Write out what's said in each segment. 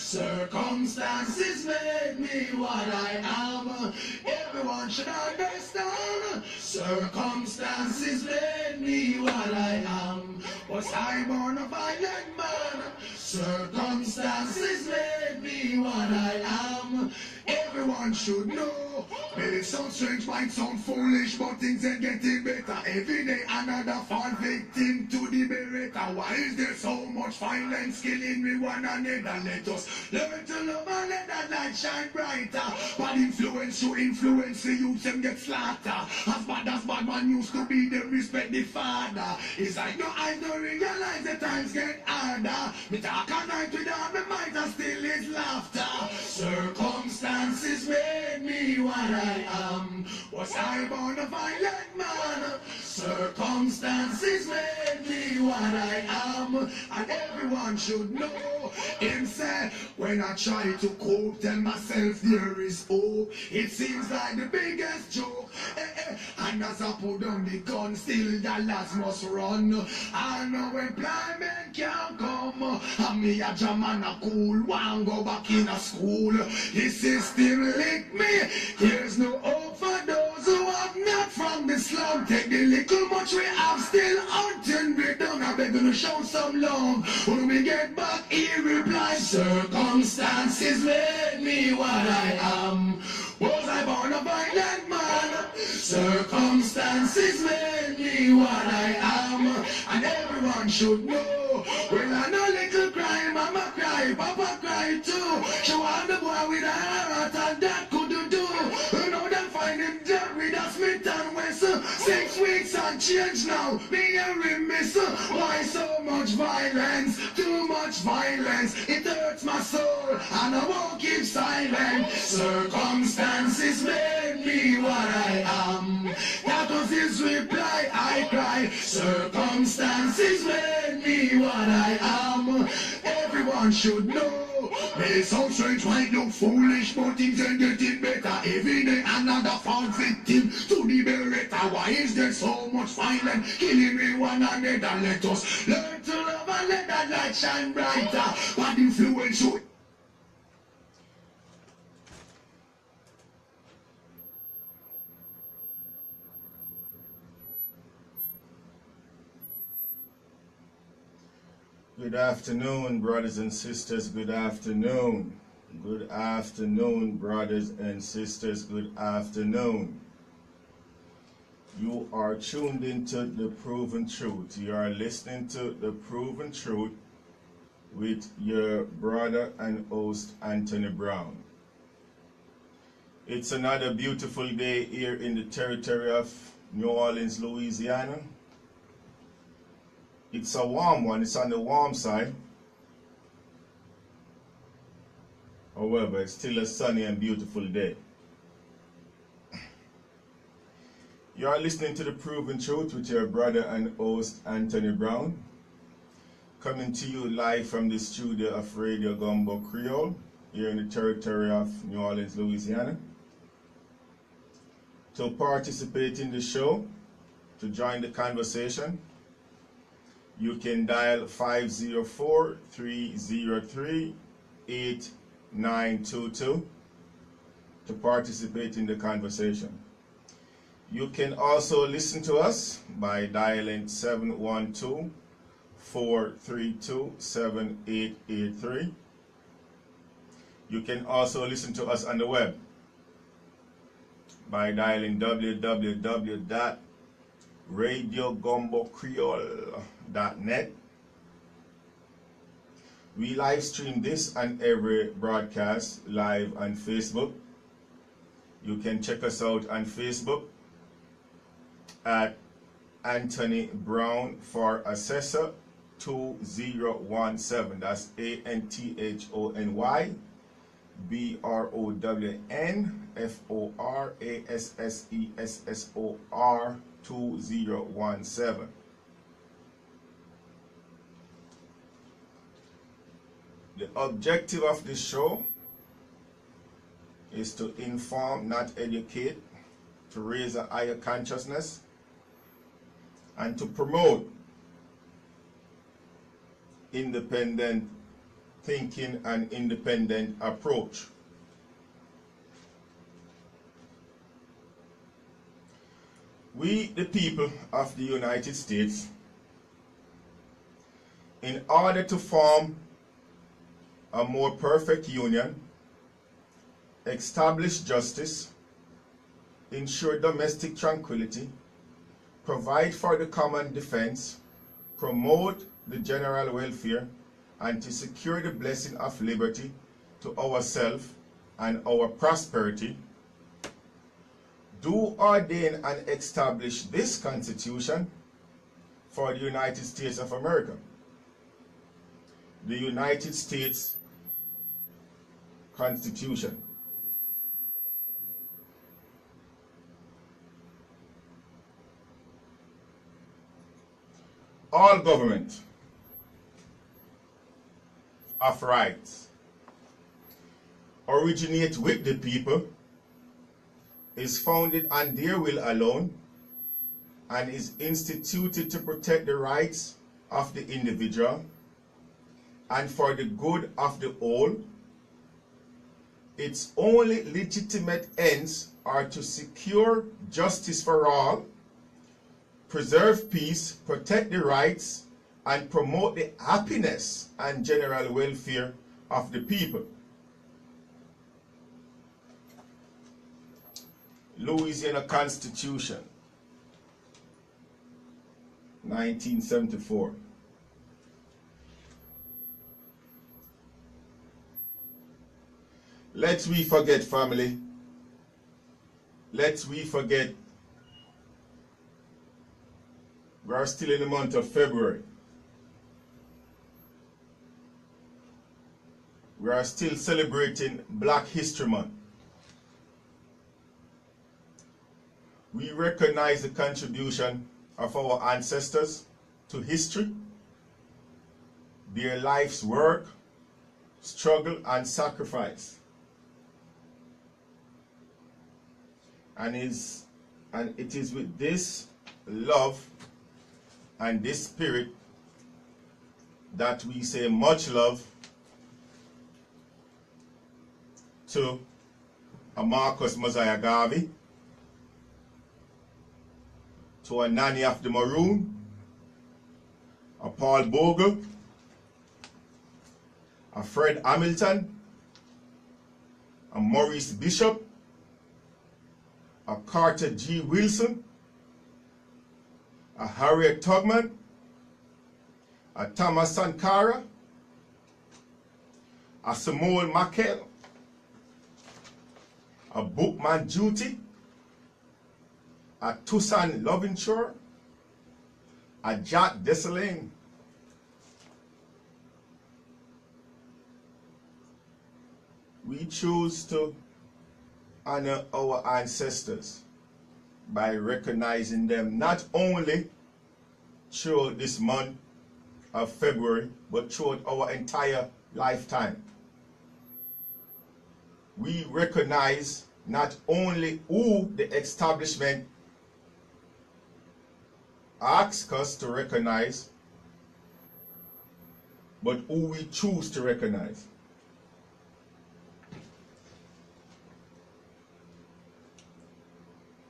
Circumstances made me what I am. Everyone should understand. Circumstances made me what I am. Was I born a violent man? Circumstances made me what I am. Everyone should know. May it sound strange, might sound foolish, but things are getting better. Every day another fall victim to the beretta. Why is there so much violence killing me one another? Let us learn to love and let that light shine brighter. Bad influence to influence the youth and get slaughtered. As bad man used to be, they respect the father. It's like no, I don't realize the times get harder. Me talk a night without my mind and still is laughter. Circumstances made me what I am. Was I born a violent man? Circumstances made me what I am. And everyone should know. Him said, when I try to cope, tell myself there is hope. It seems like the biggest joke. And as I put down the gun, still the lads must run. I know employment can't come. And me a jam and a cool, one go back in a school. The system lick me. There's no hope for those who have not from the slum. Take the little much we have, still hunting we done. I beg you to show some love. When we get back, he replied, circumstances made me what I am. Was I born a violent man? Circumstances made me what I am. And everyone should know. Well, I know little cry, mama cry, papa cry too. She want the boy with a heart and that could do. You know them find him dead with a Smith and Wesson. 6 weeks and change now, me a remiss. Why so much violence? Too much violence. It hurts my soul and I won't keep silent. Circumstances made me what I am. That was his reply, I cry. Circumstances made me what I am. Everyone should know. May sound strange, might look foolish, but things are getting better. Every day another fall victim to the beretta. Why is there so much violence killing me one another? Let us learn to love and let that light shine brighter. Bad influence you. Good afternoon, brothers and sisters. Good afternoon. Good afternoon, brothers and sisters. Good afternoon. You are tuned into The Proven Truth. You are listening to The Proven Truth with your brother and host, Anthony Brown. It's another beautiful day here in the territory of New Orleans, Louisiana. It's a warm one. It's on the warm side. However, it's still a sunny and beautiful day. You are listening to The Proven Truth with your brother and host, Anthony Brown. Coming to you live from the studio of Radio Gumbo Creole here in the territory of New Orleans, Louisiana. To participate in the show, to join the conversation, you can dial 504-303-8922 to participate in the conversation. You can also listen to us by dialing 712-432-7883. You can also listen to us on the web by dialing www.radiogumbocreole.net. We live stream this and every broadcast live on Facebook. You can check us out on Facebook at Anthony Brown for Assessor 2017. That's ANTHONY BROWNFORASSESSOR 2017. The objective of this show is to inform, not educate, to raise a higher consciousness, and to promote independent thinking and independent approach. We, the people of the United States, in order to form a more perfect union, establish justice, ensure domestic tranquility, provide for the common defense, promote the general welfare, and to secure the blessing of liberty to ourselves and our prosperity, do ordain and establish this Constitution for the United States of America. The United States Constitution. All government of rights originate with the people, is founded on their will alone, and is instituted to protect the rights of the individual and for the good of the whole. Its only legitimate ends are to secure justice for all, preserve peace, protect the rights, and promote the happiness and general welfare of the people. Louisiana Constitution, 1974. Lest we forget, family. Lest we forget. We are still in the month of February. We are still celebrating Black History Month. We recognize the contribution of our ancestors to history, their life's work, struggle, and sacrifice. And it is with this love and this spirit that we say much love to a Marcus Mosiah Garvey, to a Nanny of the Maroon, a Paul Bogle, a Fred Hamilton, a Maurice Bishop, a Carter G. Wilson, a Harriet Tubman, a Thomas Sankara, a Samuel Mackell, a Bookman Juti, a Toussaint Louverture, a Jack Dessalines, we choose to honor our ancestors by recognizing them not only throughout this month of February, but throughout our entire lifetime. We recognize not only who the establishment asks us to recognize, but who we choose to recognize.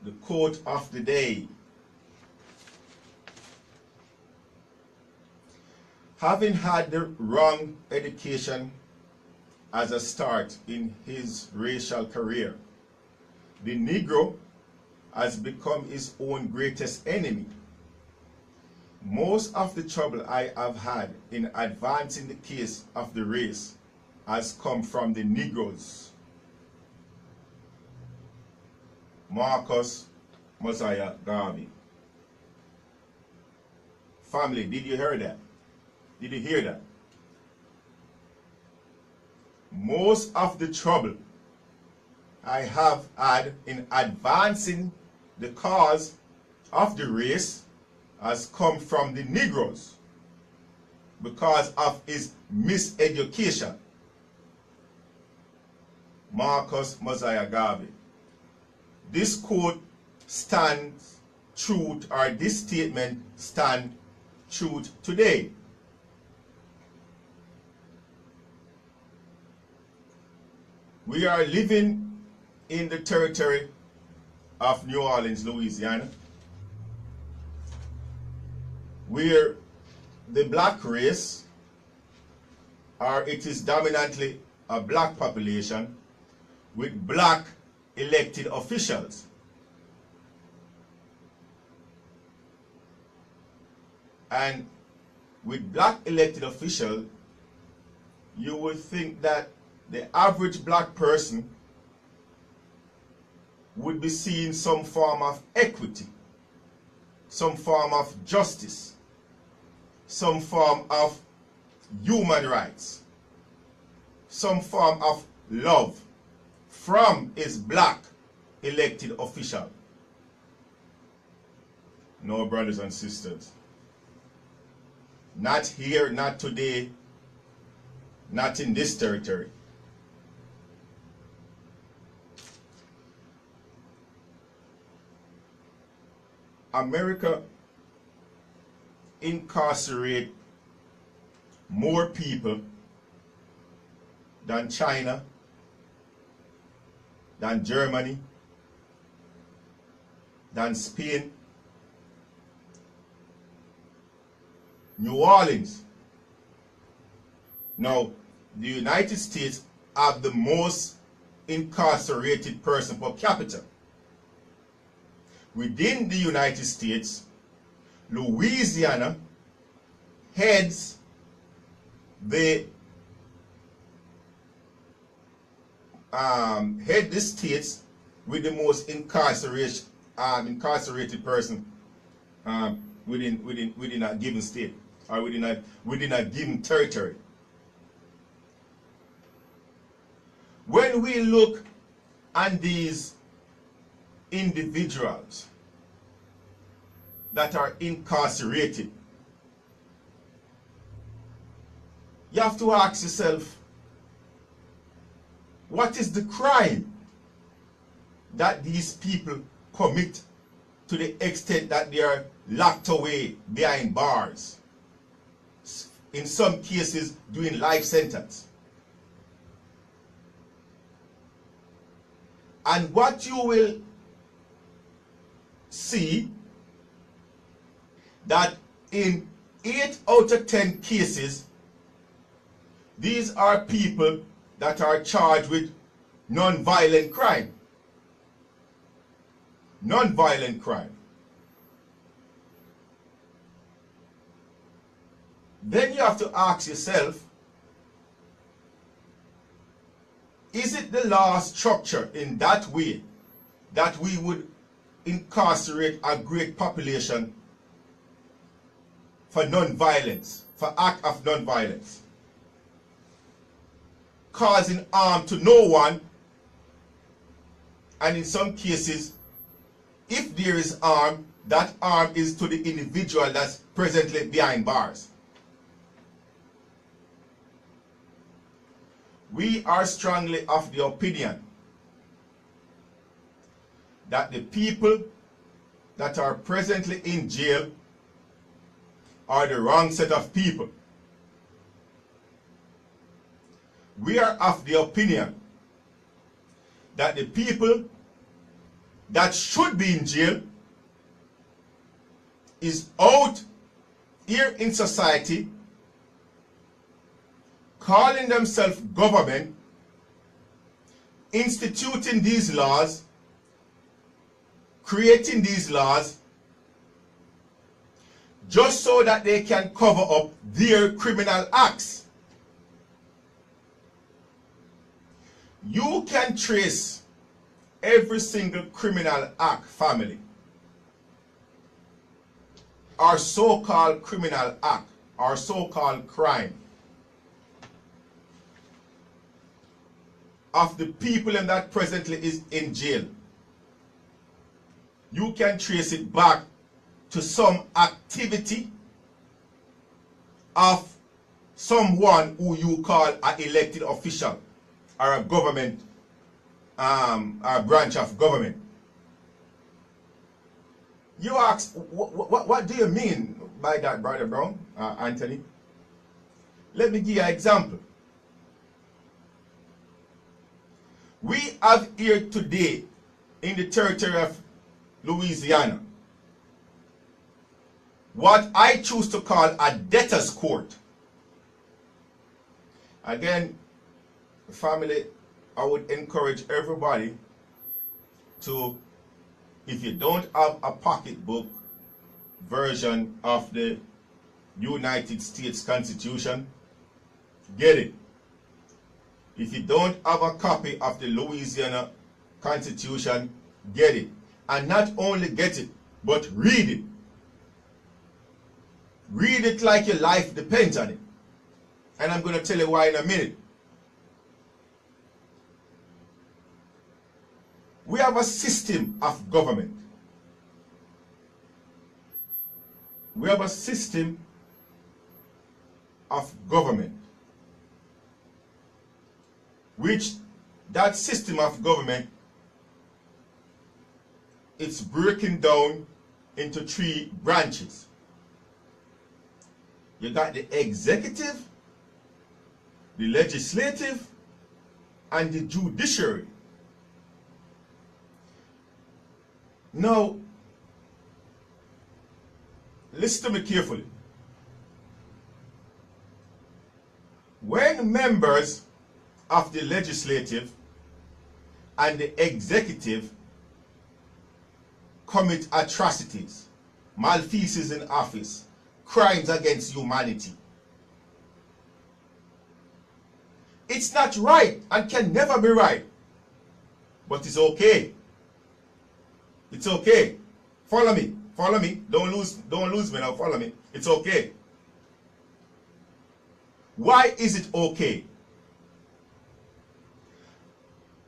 The quote of the day. Having had the wrong education as a start in his racial career, the Negro has become his own greatest enemy. Most of the trouble I have had in advancing the case of the race has come from the Negroes. Marcus Mosiah Garvey. Family, did you hear that? Did you hear that? Most of the trouble I have had in advancing the cause of the race has come from the Negroes because of his miseducation. Marcus Mosiah Garvey. This quote stands true, or this statement stands true today. We are living in the territory of New Orleans, Louisiana, where the black race, or it is dominantly a black population with black elected officials. And with black elected officials, you would think that the average black person would be seeing some form of equity, some form of justice, some form of human rights, some form of love from his black elected official. No, brothers and sisters. Not here, not today, not in this territory. America incarcerate more people than China, than Germany, than Spain. New Orleans. Now, the United States have the most incarcerated person per capita. Within the United States, Louisiana heads the states with the most incarcerated person within a given state, or within a given territory. When we look at these individuals that are incarcerated, you have to ask yourself, what is the crime that these people commit to the extent that they are locked away behind bars, in some cases doing life sentence? And what you will see, that in 8 out of 10 cases, these are people that are charged with non-violent crime. Non-violent crime. Then you have to ask yourself, is it the law structure in that way that we would incarcerate a great population for non-violence, for act of non-violence, causing harm to no one, and in some cases, if there is harm, that harm is to the individual that's presently behind bars? We are strongly of the opinion that the people that are presently in jail are the wrong set of people. We are of the opinion that the people that should be in jail is out here in society, calling themselves government, instituting these laws, creating these laws, just so that they can cover up their criminal acts. You can trace every single criminal act, family, or so-called criminal act, or so-called crime, of the people that presently is in jail. You can trace it back to some activity of someone who you call an elected official or a government, a branch of government. You ask, what do you mean by that, Brother Brown, Anthony? Let me give you an example. have here today in the territory of Louisiana what I choose to call a debtor's court. Again, family, I would encourage everybody to, if you don't have a pocketbook version of the United States Constitution, get it. If you don't have a copy of the Louisiana Constitution, get it. And not only get it, but read it. Read it like your life depends on it. And I'm going to tell you why in a minute. We have a system of government. We have a system of government, which that system of government, it's breaking down into 3 branches. You got the executive, the legislative, and the judiciary. Now, listen to me carefully. When members of the legislative and the executive commit atrocities, malfeasance in office, crimes against humanity, it's not right and can never be right. But it's okay. It's okay. Follow me. Follow me. Don't lose me now. Follow me. It's okay. Why is it okay?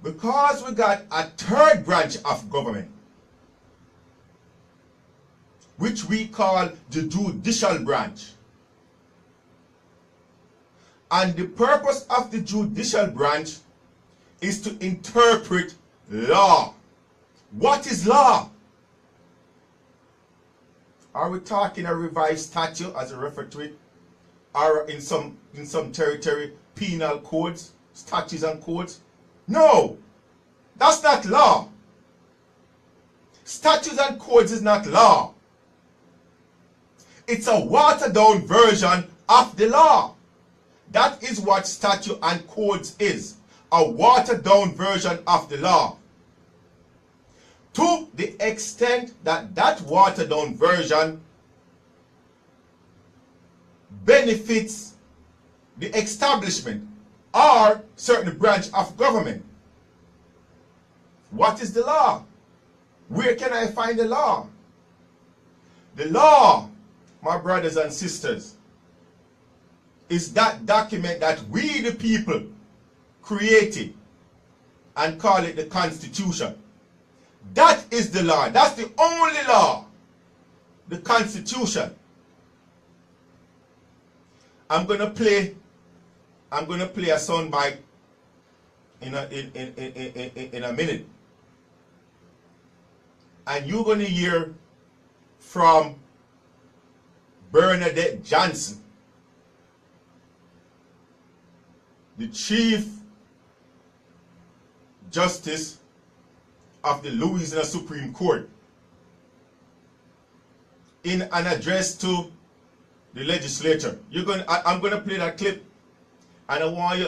Because we got a 3rd branch of government, which we call the judicial branch. And the purpose of the judicial branch is to interpret law. What is law? Are we talking a revised statute as a refer to it? Or in some territory, penal codes, statutes and codes? No, that's not law. Statutes and codes is not law. It's a watered down version of the law. That is what statute and codes is. A watered down version of the law. To the extent that that watered down version benefits the establishment or certain branch of government. What is the law? Where can I find the law? The law, my brothers and sisters, is that document that we the people created and call it the Constitution. That is the law. That's the only law. The Constitution. I'm gonna play a soundbite in a minute. And you're gonna hear from Bernadette Johnson, the Chief Justice of the Louisiana Supreme Court, in an address to the legislature. I'm going to play that clip, and I want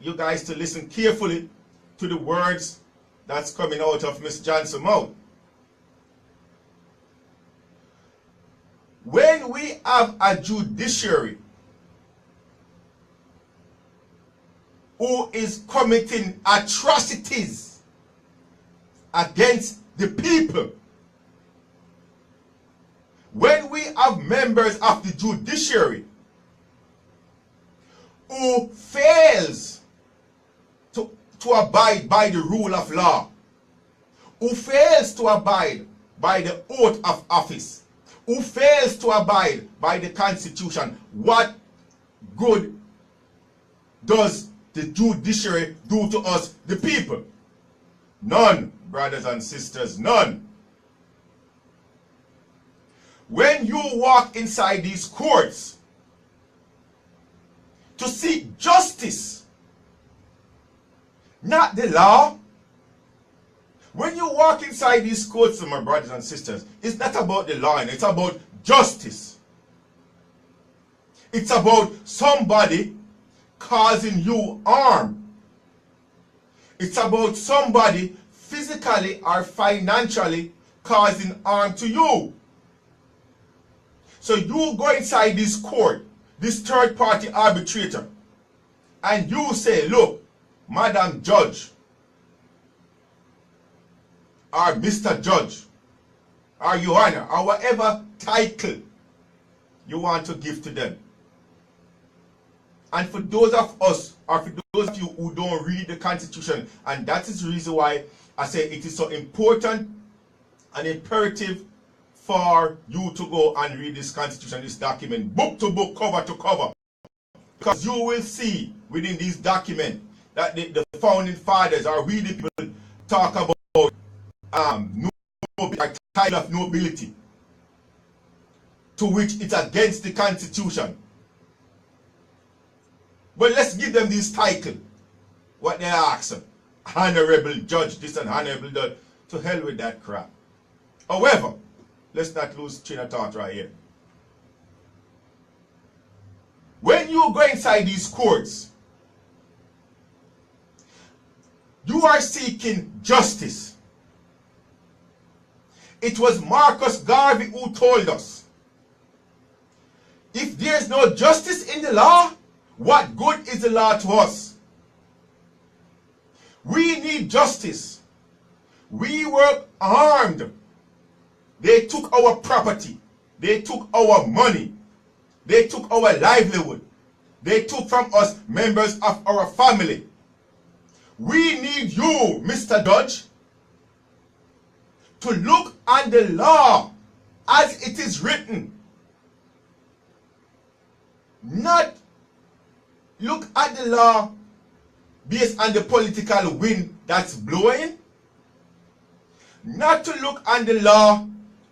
you guys to listen carefully to the words that's coming out of Ms. Johnson's mouth. When we have a judiciary who is committing atrocities against the people, when we have members of the judiciary who fails to abide by the rule of law, who fails to abide by the oath of office, who fails to abide by the Constitution, what good does the judiciary do to us, the people? None, brothers and sisters, none. When you walk inside these courts to seek justice, not the law, When you walk inside these courts, my brothers and sisters, it's not about the law, it's about justice. It's about somebody causing you harm. It's about somebody physically or financially causing harm to you. So you go inside this court, this third party arbitrator, and you say, look, Madam Judge, or Mr. Judge, or Your Honor, or whatever title you want to give to them. And for those of us, or for those of you who don't read the Constitution, and that is the reason why I say it is so important and imperative for you to go and read this Constitution, this document, book to book, cover to cover. Because you will see within this document that the founding fathers, or we the people, talk about title of nobility, to which it's against the Constitution. But let's give them this title. What they ask them. Honorable Judge, this and Honorable Judge. To hell with that crap. However, let's not lose train of thought right here. When you go inside these courts, you are seeking justice. It was Marcus Garvey who told us, if there's no justice in the law, what good is the law to us? We need justice. We were harmed. They took our property. They took our money. They took our livelihood. They took from us members of our family. We need you, Mr. Judge, to look on the law as it is written. Not look at the law based on the political wind that's blowing. Not to look on the law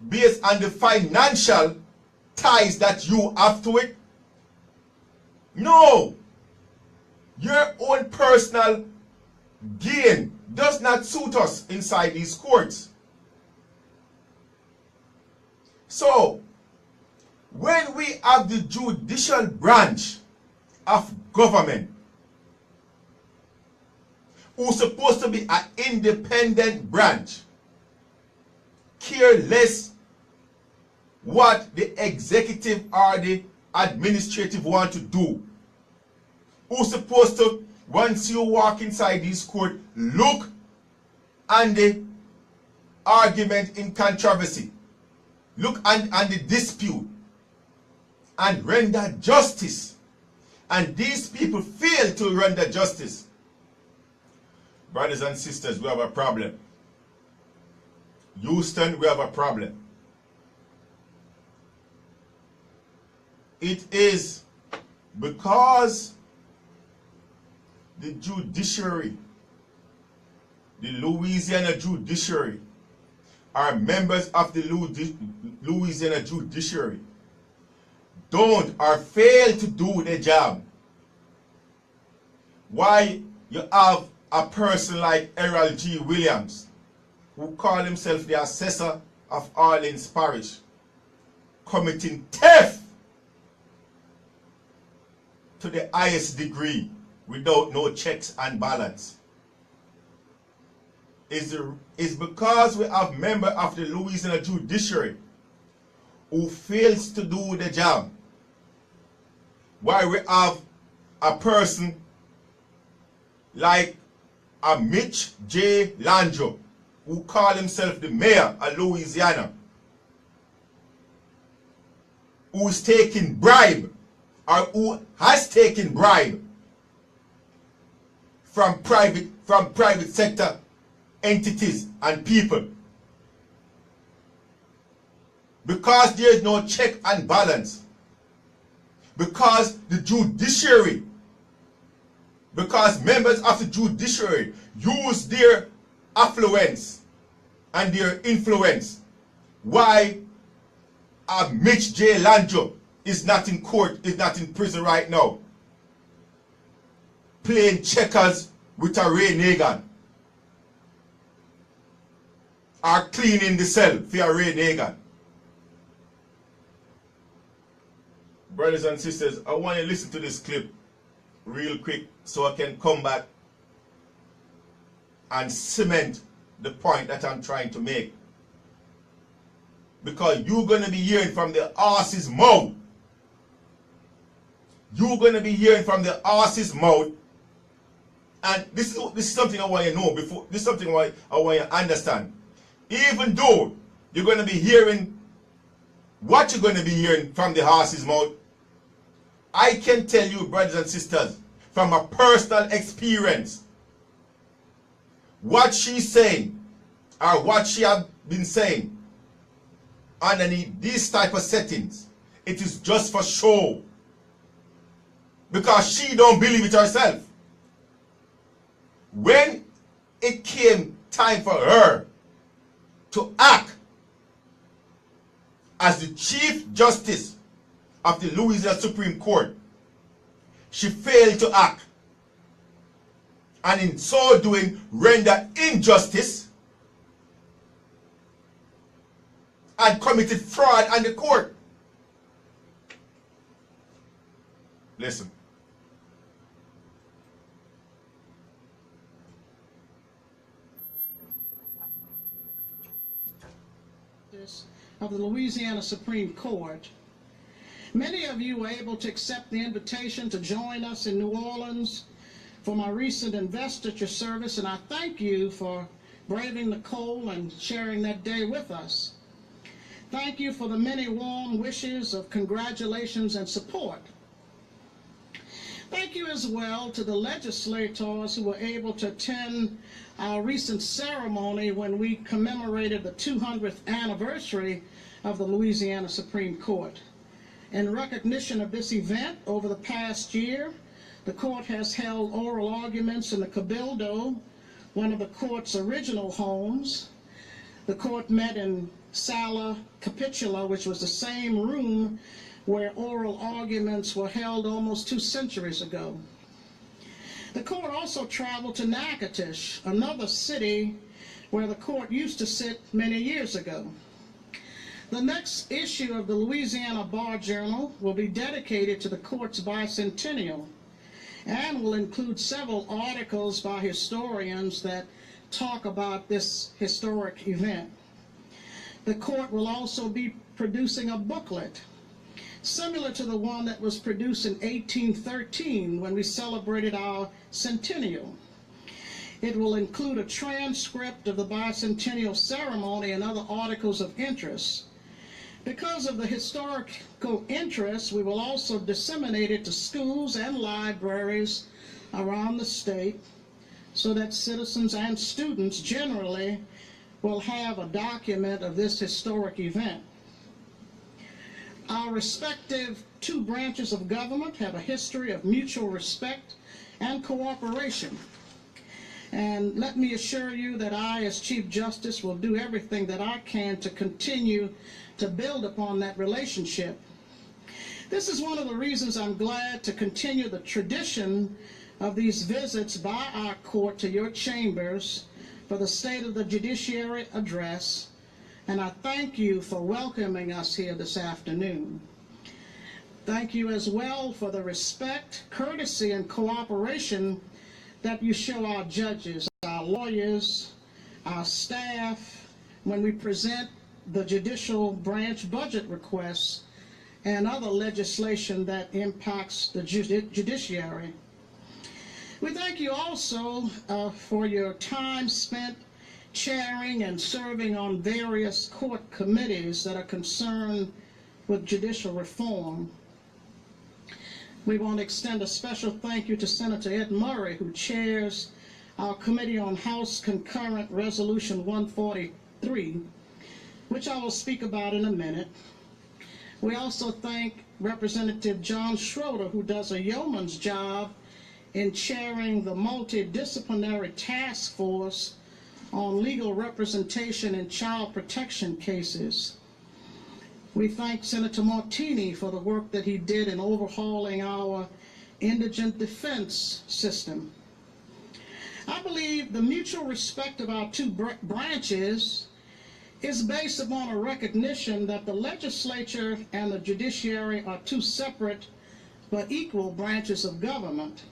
based on the financial ties that you have to it. No. Your own personal gain does not suit us inside these courts. So, when we have the judicial branch of government, who's supposed to be an independent branch, care less what the executive or the administrative want to do, who's supposed to, once you walk inside this court, look on the argument in controversy, look on the dispute, and render justice. And these people fail to render justice. Brothers and sisters, we have a problem. Houston, we have a problem. It is because the judiciary, the Louisiana Judiciary, are members of the Louisiana Judiciary, don't or fail to do their job. Why you have a person like Errol G. Williams, who called himself the assessor of Orleans Parish, committing theft to the highest degree without no checks and balance? Is because we have member of the Louisiana Judiciary who fails to do the job. Why we have a person like a Mitch J. Landro, who called himself the mayor of Louisiana, who is taking bribe, or who has taken bribe from private sector entities and people, because there is no check and balance, because the judiciary, because members of the judiciary use their affluence and their influence. Why Mitch J. Landro is not in court, is not in prison right now, playing checkers with a Ray Nagin. are cleaning the cell for Ray Nagin. Brothers and sisters, I want you to listen to this clip real quick so I can come back and cement the point that I'm trying to make. Because you're going to be hearing from the horse's mouth. You're going to be hearing from the horse's mouth. And this is something I want you to know before. This is something I want you to understand. Even though you're going to be hearing what you're going to be hearing from the horse's mouth, I can tell you, brothers and sisters, from a personal experience, what she's saying or what she has been saying underneath these type of settings, it is just for show. Because she don't believe it herself. When it came time for her to act as the Chief Justice of the Louisiana Supreme Court, she failed to act, and in so doing rendered injustice and committed fraud on the court. Listen. Of the Louisiana Supreme Court. Many of you were able to accept the invitation to join us in New Orleans for my recent investiture service, and I thank you for braving the cold and sharing that day with us. Thank you for the many warm wishes of congratulations and support. Thank you as well to the legislators who were able to attend our recent ceremony when we commemorated the 200th anniversary of the Louisiana Supreme Court. In recognition of this event, over the past year, the court has held oral arguments in the Cabildo, one of the court's original homes. The court met in Sala Capitula, which was the same room where oral arguments were held almost 2 centuries ago. The court also traveled to Natchitoches, another city where the court used to sit many years ago. The next issue of the Louisiana Bar Journal will be dedicated to the court's bicentennial and will include several articles by historians that talk about this historic event. The court will also be producing a booklet similar to the one that was produced in 1813 when we celebrated our centennial. It will include a transcript of the bicentennial ceremony and other articles of interest. Because of the historical interest, we will also disseminate it to schools and libraries around the state so that citizens and students generally will have a document of this historic event. Our respective 2 branches of government have a history of mutual respect and cooperation. And let me assure you that I, as Chief Justice, will do everything that I can to continue to build upon that relationship. This is one of the reasons I'm glad to continue the tradition of these visits by our court to your chambers for the State of the Judiciary address, and I thank you for welcoming us here this afternoon. Thank you as well for the respect, courtesy, and cooperation that you show our judges, our lawyers, our staff, when we present the judicial branch budget requests and other legislation that impacts the judiciary. We thank you also for your time spent chairing and serving on various court committees that are concerned with judicial reform. We want to extend a special thank you to Senator Ed Murray, who chairs our Committee on House Concurrent Resolution 143, which I will speak about in a minute. We also thank Representative John Schroeder, who does a yeoman's job in chairing the multidisciplinary task force on legal representation in child protection cases. We thank Senator Martini for the work that he did in overhauling our indigent defense system. I believe the mutual respect of our 2 branches is based upon a recognition that the legislature and the judiciary are two separate but equal branches of government.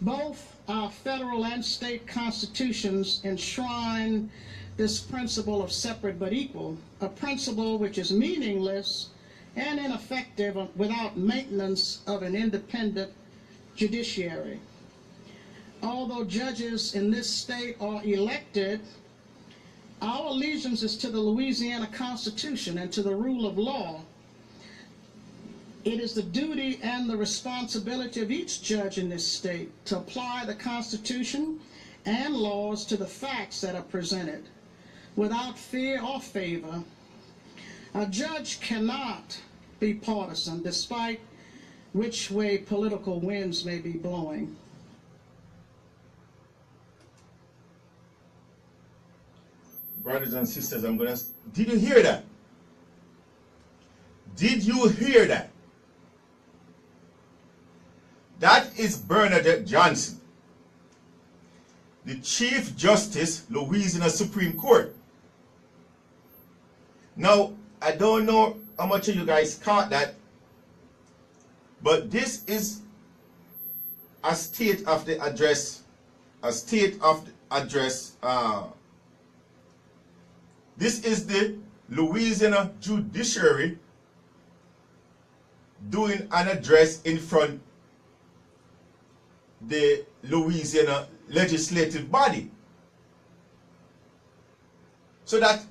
Both our federal and state constitutions enshrine this principle of separate but equal, a principle which is meaningless and ineffective without maintenance of an independent judiciary. Although judges in this state are elected, our allegiance is to the Louisiana Constitution and to the rule of law. It is the duty and the responsibility of each judge in this state to apply the Constitution and laws to the facts that are presented, without fear or favor. A judge cannot be partisan, despite which way political winds may be blowing. Brothers and sisters, did you hear that? Did you hear that? That is Bernadette Johnson, the Chief Justice, Louisiana Supreme Court. Now, I don't know how much of you guys caught that, but this is a state of the address, this is the Louisiana Judiciary doing an address in front the Louisiana legislative body. So that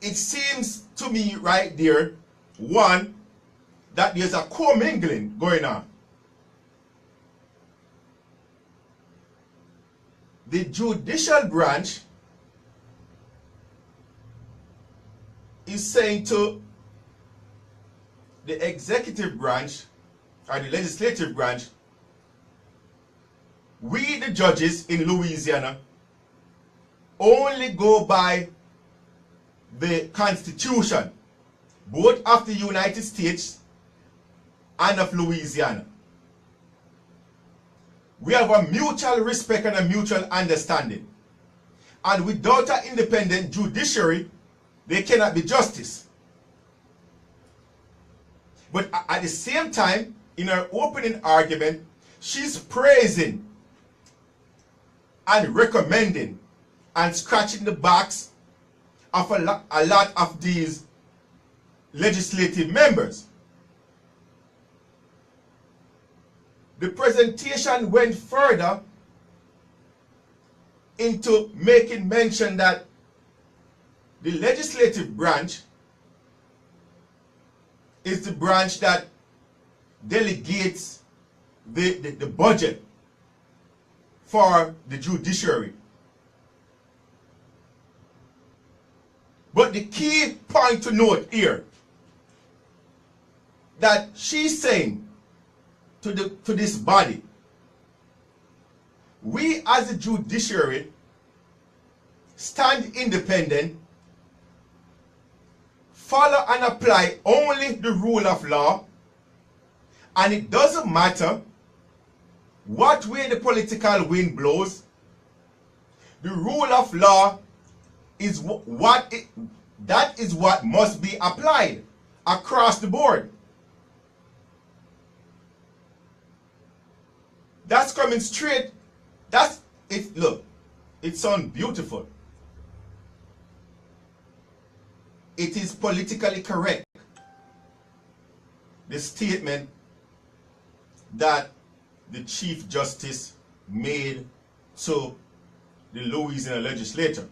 it seems to me right there, one, that there's a commingling going on. The judicial branch is saying to the executive branch or the legislative branch, we the judges in Louisiana only go by the Constitution, both of the United States and of Louisiana. We have a mutual respect and a mutual understanding. And without an independent judiciary, there cannot be justice. But at the same time, in her opening argument, she's praising and recommending and scratching the backs of a lot of these legislative members. The presentation went further into making mention that the legislative branch is the branch that delegates the budget for the judiciary. But the key point to note here, that she's saying to this body, we as a judiciary stand independent, follow and apply only the rule of law, and it doesn't matter what way the political wind blows. The rule of law is what must be applied across the board. That's coming straight. That's it. Look, it sounds beautiful. It is politically correct, the statement that the Chief Justice made to the Louisiana legislature.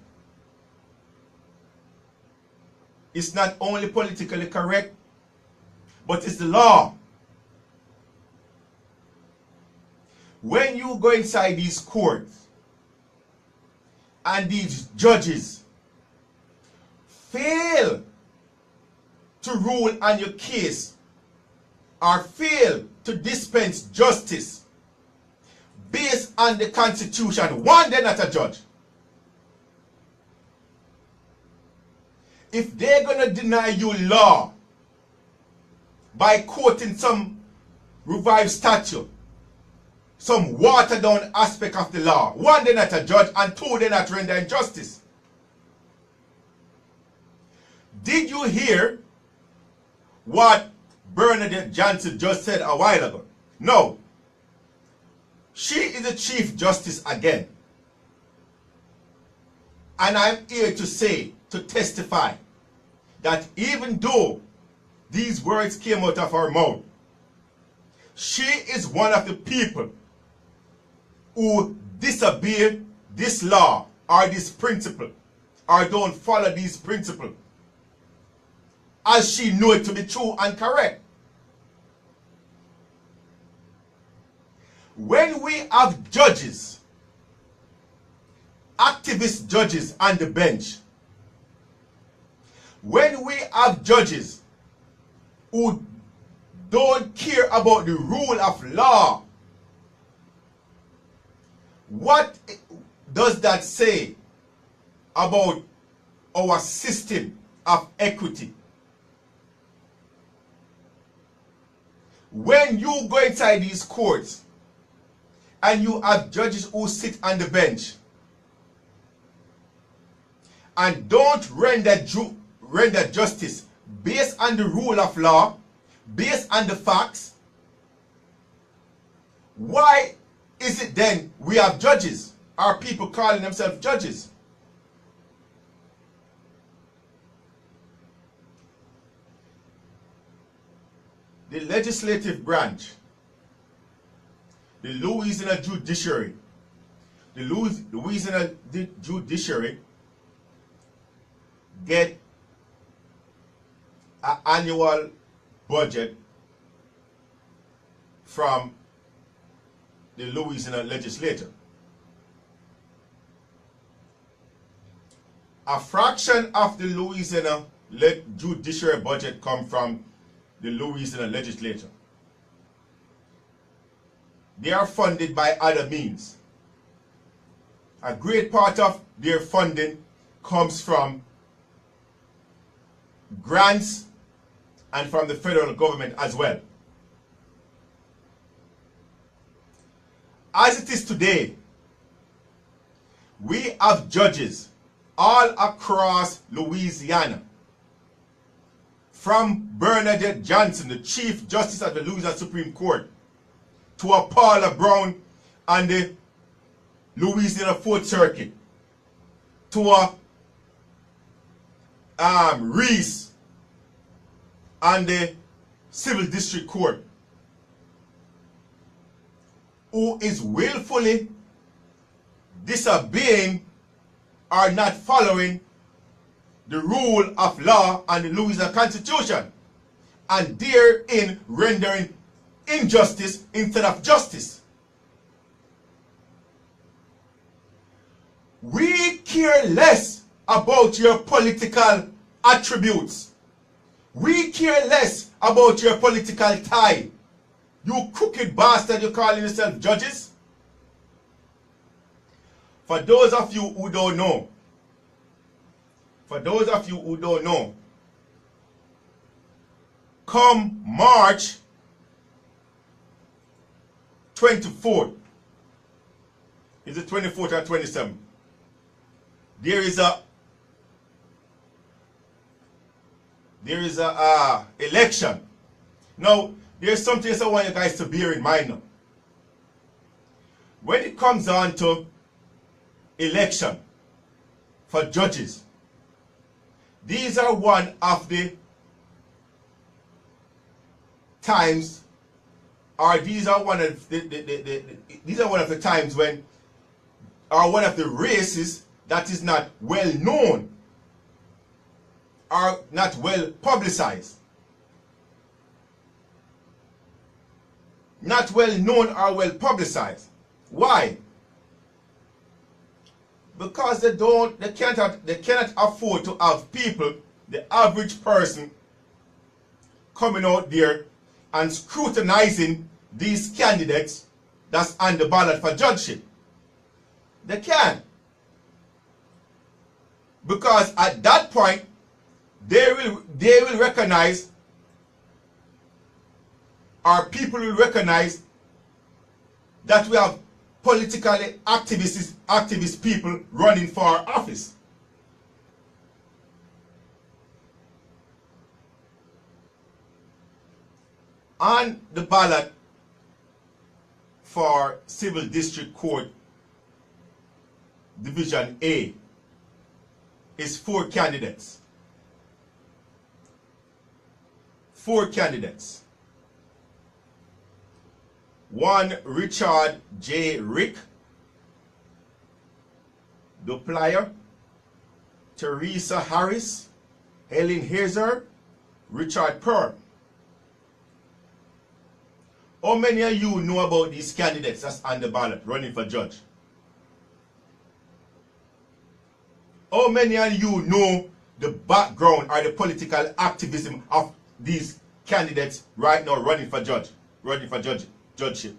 It's not only politically correct, but it's the law. When you go inside these courts and these judges fail to rule on your case or fail to dispense justice based on the Constitution, one, they're not a judge. If they're going to deny you law by quoting some revived statute, some watered down aspect of the law. One, they're not a judge, and two, they're not rendering justice. Did you hear what Bernadette Johnson just said a while ago? No. She is the Chief Justice again. And I'm here to say, to testify, that even though these words came out of her mouth, she is one of the people who disobey this law or this principle, or don't follow these principles, as she know it to be true and correct. When we have judges, activist judges on the bench, when we have judges who don't care about the rule of law, what does that say about our system of equity? When you go inside these courts and you have judges who sit on the bench and don't render justice based on the rule of law, based on the facts, why is it then we have judges, or people calling themselves judges? The legislative branch, the Louisiana Judiciary, the Louisiana Judiciary get an annual budget from the Louisiana legislature. A fraction of the Louisiana judiciary budget comes from the Louisiana legislature. They are funded by other means. A great part of their funding comes from grants and from the federal government as well. As it is today, we have judges all across Louisiana, from Bernadette Johnson, the Chief Justice of the Louisiana Supreme Court, to a Paula Brown on the Louisiana Fourth Circuit, to a Reese on the Civil District Court, who is willfully disobeying or not following the rule of law and the Louisiana Constitution, and therein rendering injustice instead of justice. We care less about your political attributes. We care less about your political tie. You crooked bastard, you calling yourself judges. For those of you who don't know, come March 24th, is it 24th or 27th? There is a election. Now, there's something else I want you guys to bear in mind now. When it comes on to election for judges, these are one of the times, or these are one of the times when, or one of the races that is not well known or not well publicized. Not well known or well publicized. Why? Because they cannot afford to have people, the average person, coming out there and scrutinizing these candidates that's on the ballot for judgeship. They can't. Because at that point, they will recognize, or people will recognize, that we have politically activist people running for office. On the ballot for Civil District Court Division A is 4 candidates. 4 candidates. 1 Richard J. Rick Duplier, Teresa Harris, Helen Hazer, Richard Pearl. How many of you know about these candidates that's on the ballot running for judge? How many of you know the background or the political activism of these candidates right now running for judgeship?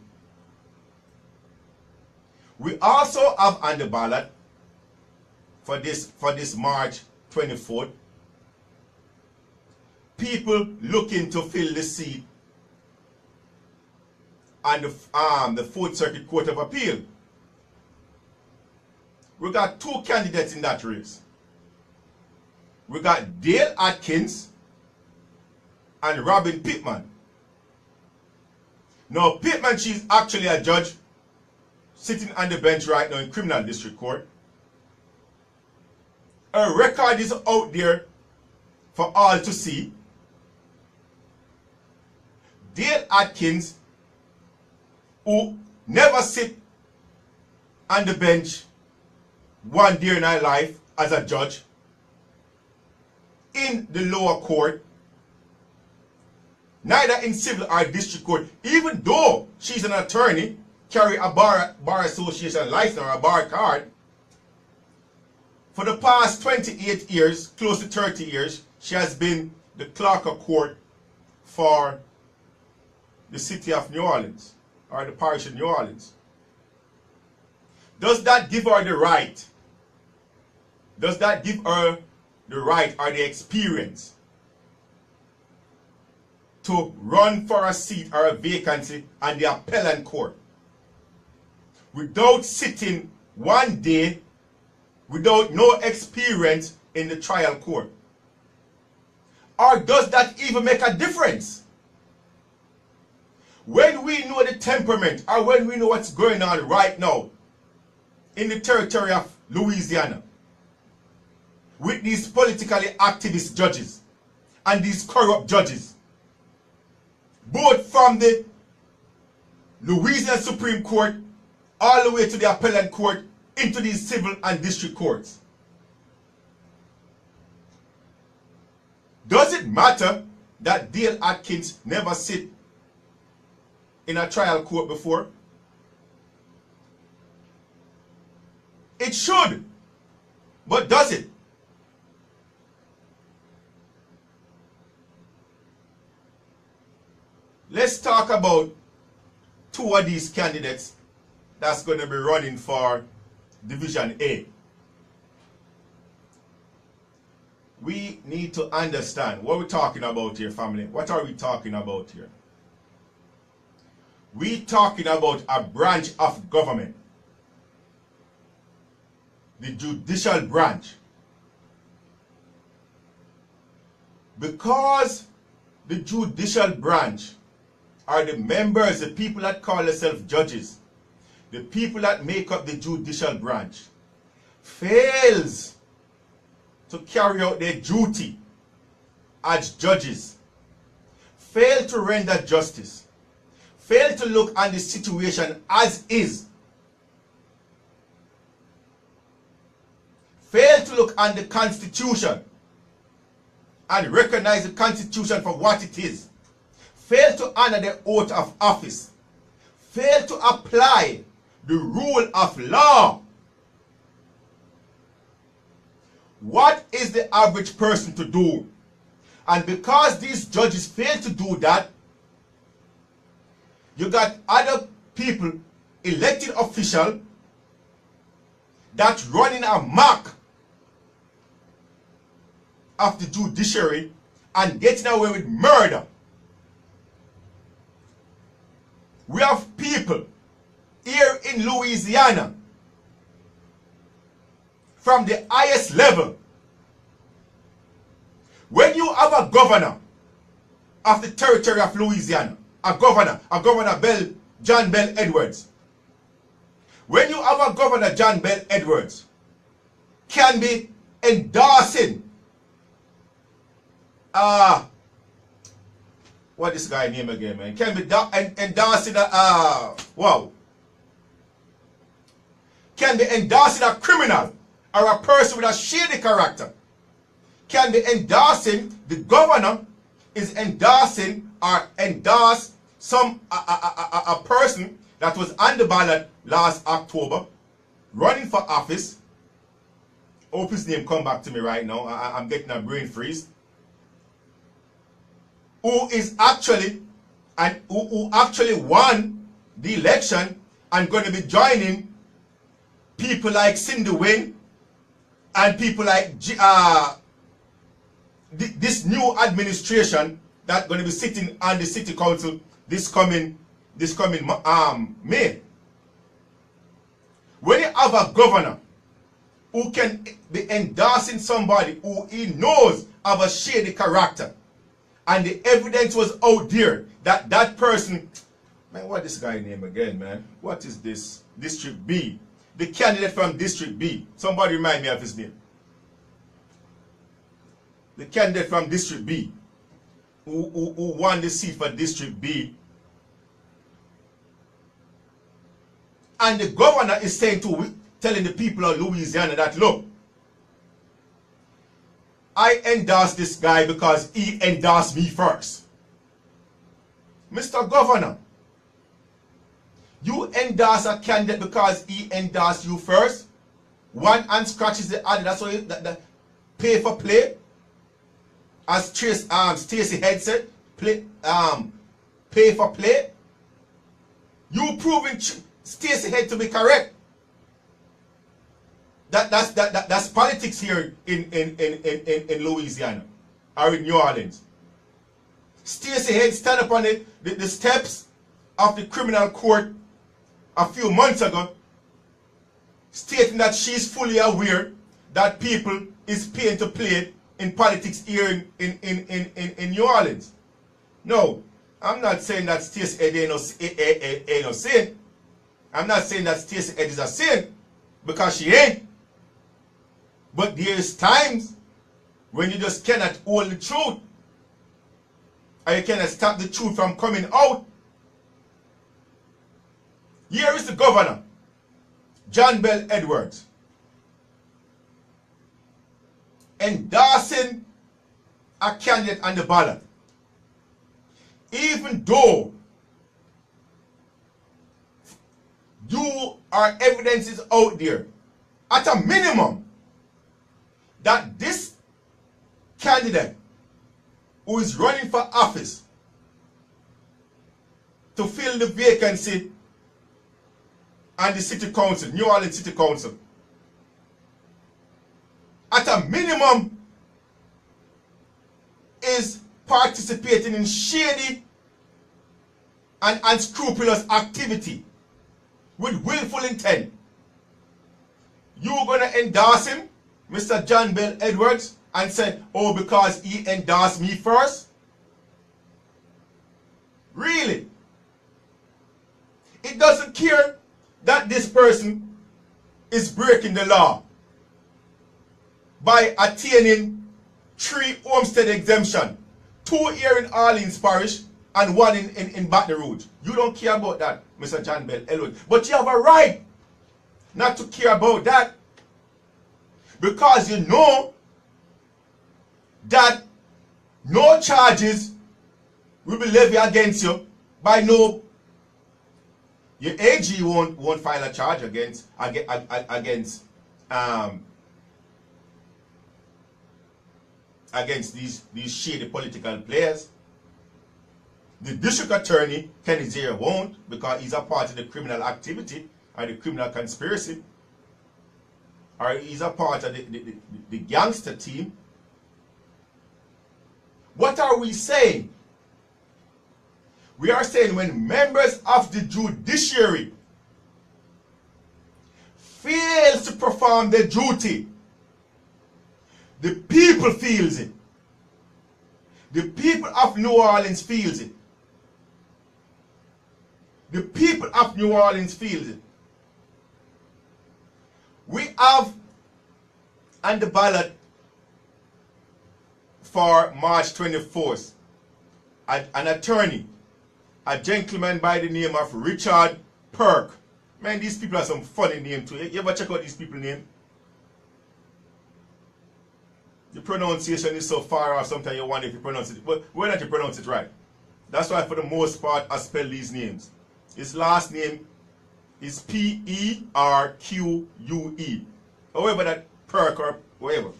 We also have on the ballot for this March 24th people looking to fill the seat on the 4th Circuit Court of Appeal. We got 2 candidates in that race. We got Dale Atkins and Robin Pittman. Now, Pittman, she's actually a judge sitting on the bench right now in Criminal District Court. Her record is out there for all to see. Dale Atkins, who never sit on the bench one day in her life as a judge in the lower court, neither in civil or district court, even though she's an attorney, carry a bar association license or a bar card. For the past 28 years, close to 30 years, she has been the clerk of court for the city of New Orleans, or the parish of New Orleans. Does that give her the right? Does that give her the right or the experience to run for a seat or a vacancy on the appellate court without sitting one day, without no experience in the trial court? Or does that even make a difference? When we know the temperament, or when we know what's going on right now in the territory of Louisiana with these politically activist judges and these corrupt judges, both from the Louisiana Supreme Court all the way to the appellate court into these civil and district courts, does it matter that Dale Atkins never sit in a trial court before? It should, but does it? Let's talk about 2 of these candidates that's going to be running for Division A. We need to understand what we're talking about here, family. What are we talking about here? We're talking about a branch of government, the judicial branch. Because the judicial branch are the members, the people that call themselves judges, the people that make up the judicial branch, fails to carry out their duty as judges, fail to render justice, fail to look on the situation as is, fail to look on the Constitution and recognize the Constitution for what it is, fail to honor the oath of office, fail to apply the rule of law. What is the average person to do? And because these judges fail to do that, you got other people, elected officials, that's running amok of the judiciary and getting away with murder. We have people here in Louisiana, from the highest level, when you have a governor of the territory of Louisiana, a governor John Bell Edwards, when you have a governor John Bell Edwards can be endorsing what this guy name again, man? Can be endorsing can be endorsing a criminal or a person with a shady character. Can be endorsing, the governor is endorsing or endorse some a person that was on the ballot last October, running for office. Hope his name come back to me right now. I'm getting a brain freeze. Who is actually and who actually won the election and going to be joining people like Cindy Wynn and people like this new administration that's going to be sitting on the city council this coming May. When you have a governor who can be endorsing somebody who he knows have a shady character, and the evidence was out there that that person, man, what this guy name again, man? What is this? District B. The candidate from District B. Somebody remind me of his name. The candidate from District B who won the seat for District B. And the governor is saying telling the people of Louisiana that, look, I endorse this guy because he endorsed me first. Mr. Governor, you endorse a candidate because he endorsed you first. One hand scratches the other. That's why the pay for play. As Stacey Head said, pay for play. You proving Stacey Head to be correct. That's politics here in Louisiana or in New Orleans. Stacey Head stand up on the steps of the criminal court a few months ago, stating that she's fully aware that people is paying to play in politics here in New Orleans. No, I'm not saying that Stacey Head ain't no sin. I'm not saying that Stacey Head is a sin, because she ain't. But there's times when you just cannot hold the truth, or you cannot stop the truth from coming out. Here is the governor, John Bell Edwards, endorsing a candidate on the ballot, even though evidence is out there, at a minimum, that this candidate who is running for office to fill the vacancy on the city council, New Orleans City Council, at a minimum is participating in shady and unscrupulous activity with willful intent. You're going to endorse him, Mr. John Bell Edwards, and say, oh, because he endorsed me first? Really? It doesn't care that this person is breaking the law by attaining 3 homestead exemption, 2 here in Orleans Parish and 1 in Baton Rouge. You don't care about that, Mr. John Bell Edwards. But you have a right not to care about that, because you know that no charges will be levied against you by your AG won't file a charge against these shady political players. The district attorney, Kenny Zare, won't, because he's a part of the criminal activity or the criminal conspiracy, or he's a part of the gangster team. What are we saying? We are saying when members of the judiciary perform their duty. The people feels it. The people of New Orleans feels it. The people of New Orleans feels it. We have on the ballot for March 24th an attorney, a gentleman by the name of Richard Perk. Man, these people are some funny names too. You ever check out these people's names? The pronunciation is so far off, sometimes you wonder if you pronounce it. But whether not you pronounce it right. That's why for the most part I spell these names. His last name is P-E-R-Q-U-E. However that Perk or whatever.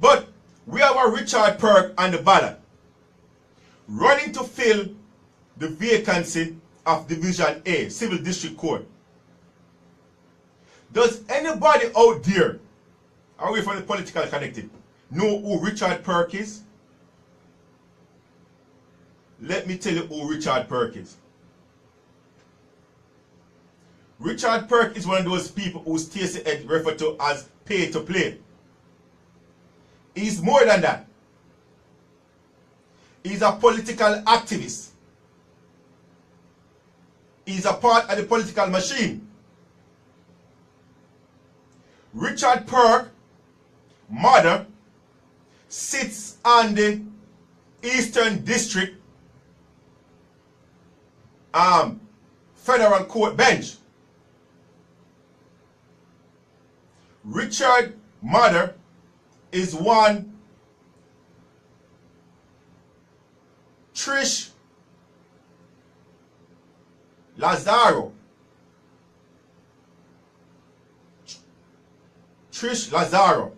But we have a Richard Perk on the ballot, running to fill the vacancy of Division A, Civil District Court. Does anybody out there, away from the political connected, know who Richard Perk is? Let me tell you who Richard Perk is. Richard Perk is one of those people who Stacey Ed referred to as pay to play. He's more than that. He's a political activist. He's a part of the political machine. Richard Perk, mother, sits on the Eastern District Federal Court bench. Richard mother is one Trish Lazaro. Trish Lazaro,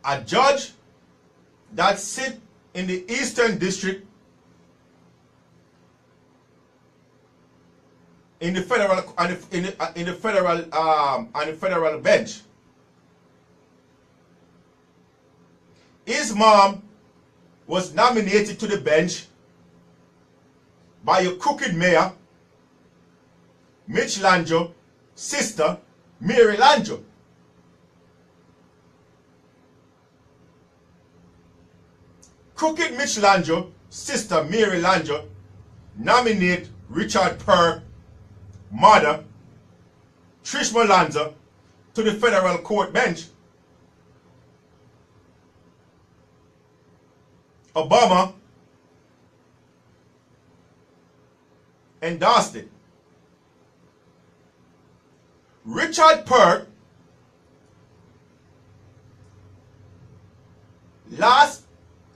a judge that sit in the Eastern District in the federal bench. His mom was nominated to the bench by a crooked mayor, Mitch Lange, sister Mary Lange. Crooked Mitch Lange, sister Mary Lange, nominate Richard Perk, mother Trish Lange, to the federal court bench. Obama endorsed it. Richard Perk last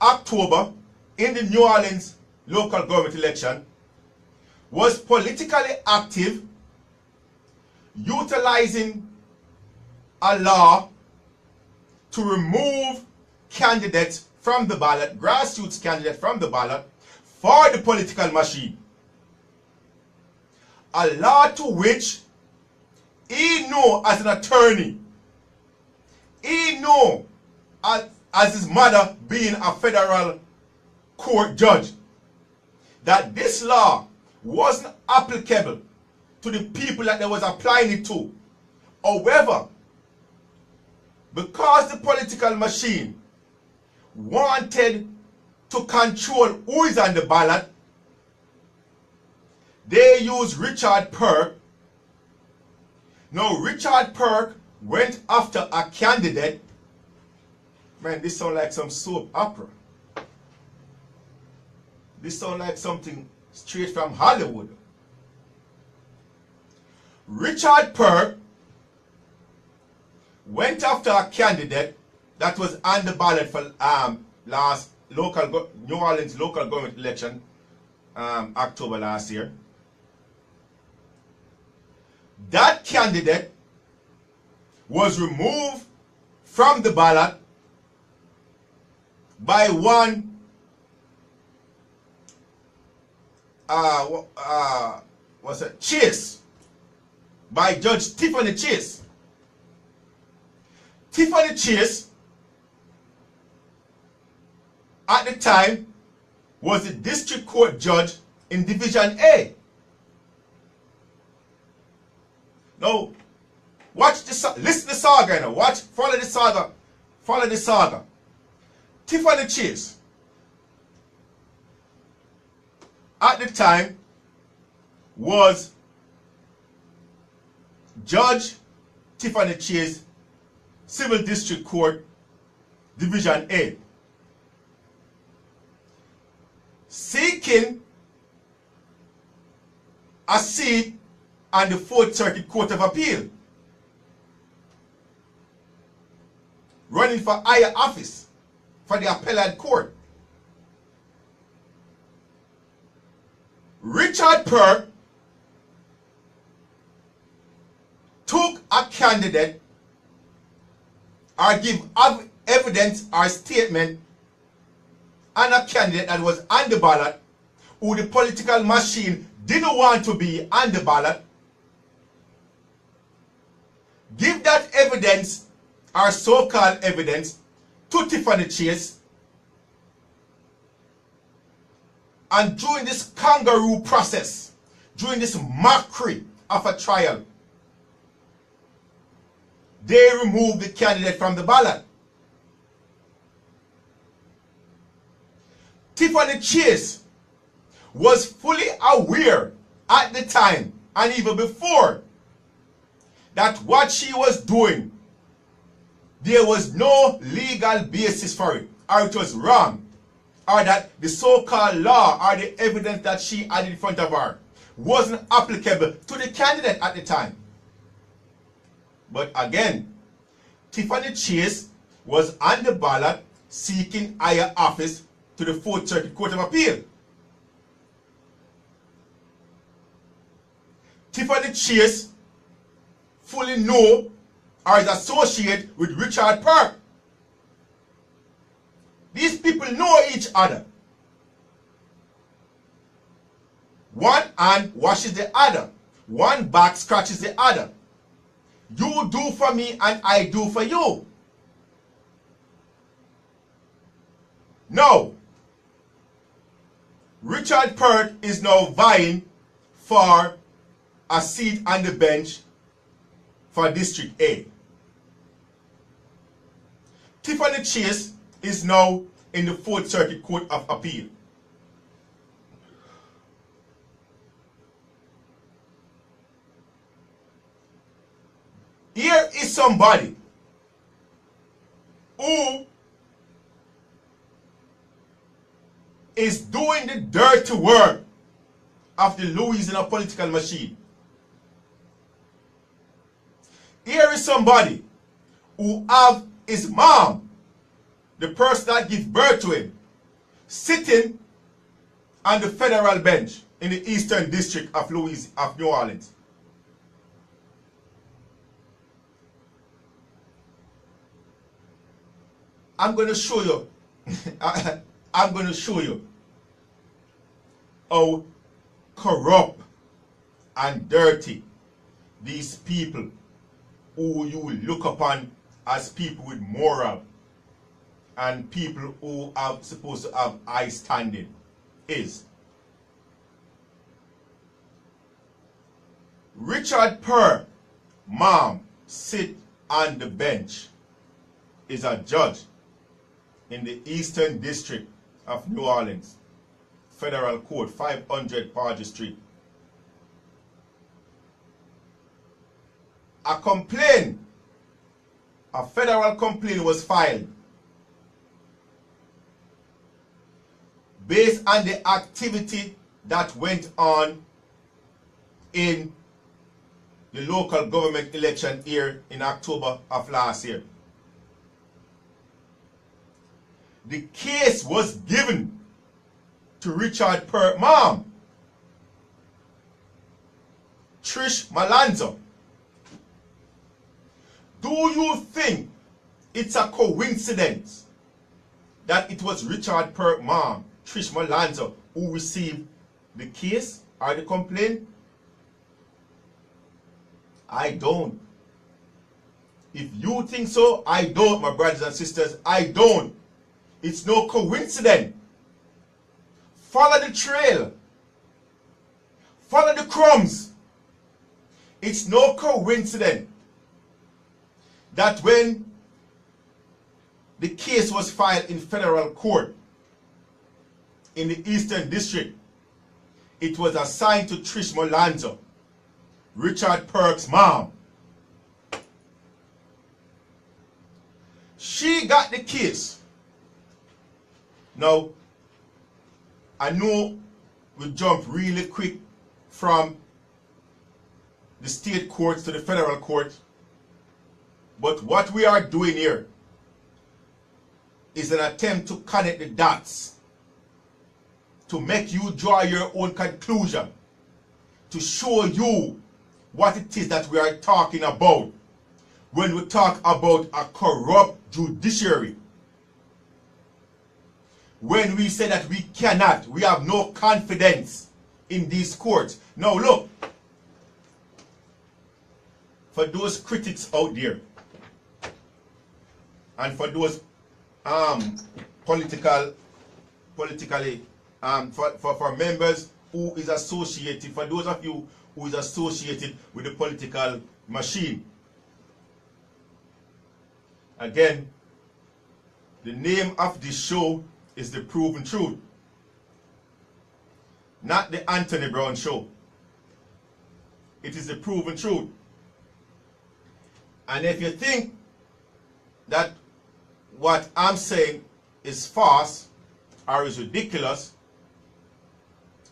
October in the New Orleans local government election was politically active, utilizing a law to remove candidates from the ballot, grassroots candidates from the ballot, for the political machine. A law to which he knew as an attorney, he knew as his mother being a federal court judge, that this law wasn't applicable to the people that they was applying it to. However, because the political machine wanted to control who is on the ballot, they used Richard Perk. Now Richard Perk went after a candidate. Man, this sounds like some soap opera. This sounds like something straight from Hollywood. Richard Perk went after a candidate that was on the ballot for last New Orleans local government election, October last year. That candidate was removed from the ballot by one Chase, by Judge Tiffany Chase. Tiffany Chase at the time was the district court judge in Division A. Now, watch the listen to the saga now. Watch, follow the saga. Follow the saga. Tiffany Chase, at the time, was Judge Tiffany Chase, Civil District Court, Division A, seeking a seat on the 4th Circuit Court of Appeal, running for higher office for the appellate court. Richard Perk took a candidate or give evidence or statement on a candidate that was on the ballot who the political machine didn't want to be on the ballot, give that evidence or so-called evidence to Tiffany Chase, and during this kangaroo process, during this mockery of a trial, they removed the candidate from the ballot. Tiffany Chase was fully aware at the time and even before that what she was doing, there was no legal basis for it, or it was wrong, or that the so-called law or the evidence that she had in front of her wasn't applicable to the candidate at the time. But again, Tiffany Chase was on the ballot seeking higher office to the 4th Circuit Court of Appeal. Tiffany Chase fully know or is associated with Richard Perk. These people know each other. One hand washes the other. One back scratches the other. You do for me and I do for you. Now, Richard Perk is now vying for a seat on the bench for District A. Tiffany Chase is now in the 4th Circuit Court of Appeal. Here is somebody who is doing the dirty work of the Louisiana political machine. Here is somebody who have his mom, the person that gives birth to him, sitting on the federal bench in the Eastern District of New Orleans. I'm going to show you. I'm going to show you how corrupt and dirty these people who you will look upon as people with moral and people who are supposed to have high standing is. Richard Perk, mom, sit on the bench, is a judge in the Eastern District of New Orleans, Federal Court, 500 Parger Street. A federal complaint was filed based on the activity that went on in the local government election here in October of last year. The case was given to Richard Perk mom, Trish Malanzo. Do you think it's a coincidence that it was Richard Perk mom, Trish Malanzo, who received the case or the complaint? I don't. If you think so, I don't, my brothers and sisters. I don't. It's no coincidence. Follow the trail. Follow the crumbs. It's no coincidence that when the case was filed in federal court in the Eastern District, it was assigned to Trish Molanzo, Richard Perk's mom. She got the case. Now, I know we jump really quick from the state courts to the federal court, but what we are doing here is an attempt to connect the dots, to make you draw your own conclusion, to show you what it is that we are talking about when we talk about a corrupt judiciary. When we say that we have no confidence in these courts. Now look, for those critics out there, and for those politically, for members who is associated, for those of you who is associated with the political machine. Again, the name of this show is The Proven Truth, not the Anthony Brown Show. It is The Proven Truth. And if you think that what I'm saying is false or is ridiculous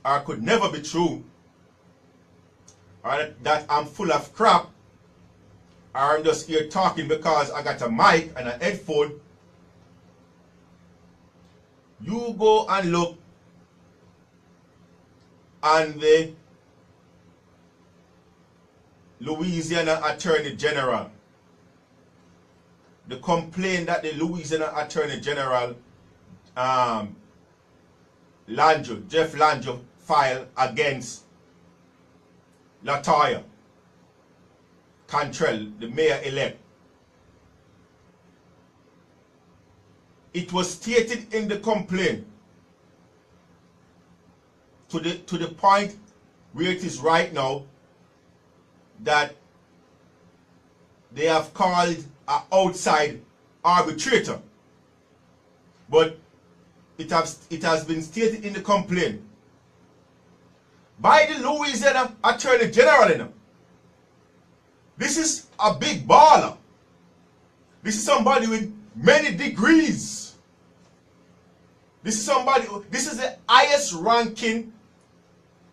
or could never be true, or that I'm full of crap, or I'm just here talking because I got a mic and a headphone, you go and look on the Louisiana Attorney General. The complaint that the Louisiana Attorney General Jeff Landjo filed against Latoya Cantrell, the mayor-elect. It was stated in the complaint to the point where it is right now that they have called an outside arbitrator. But it has been stated in the complaint by the Louisiana Attorney General. This is a big baller. This is somebody with many degrees. This is the highest ranking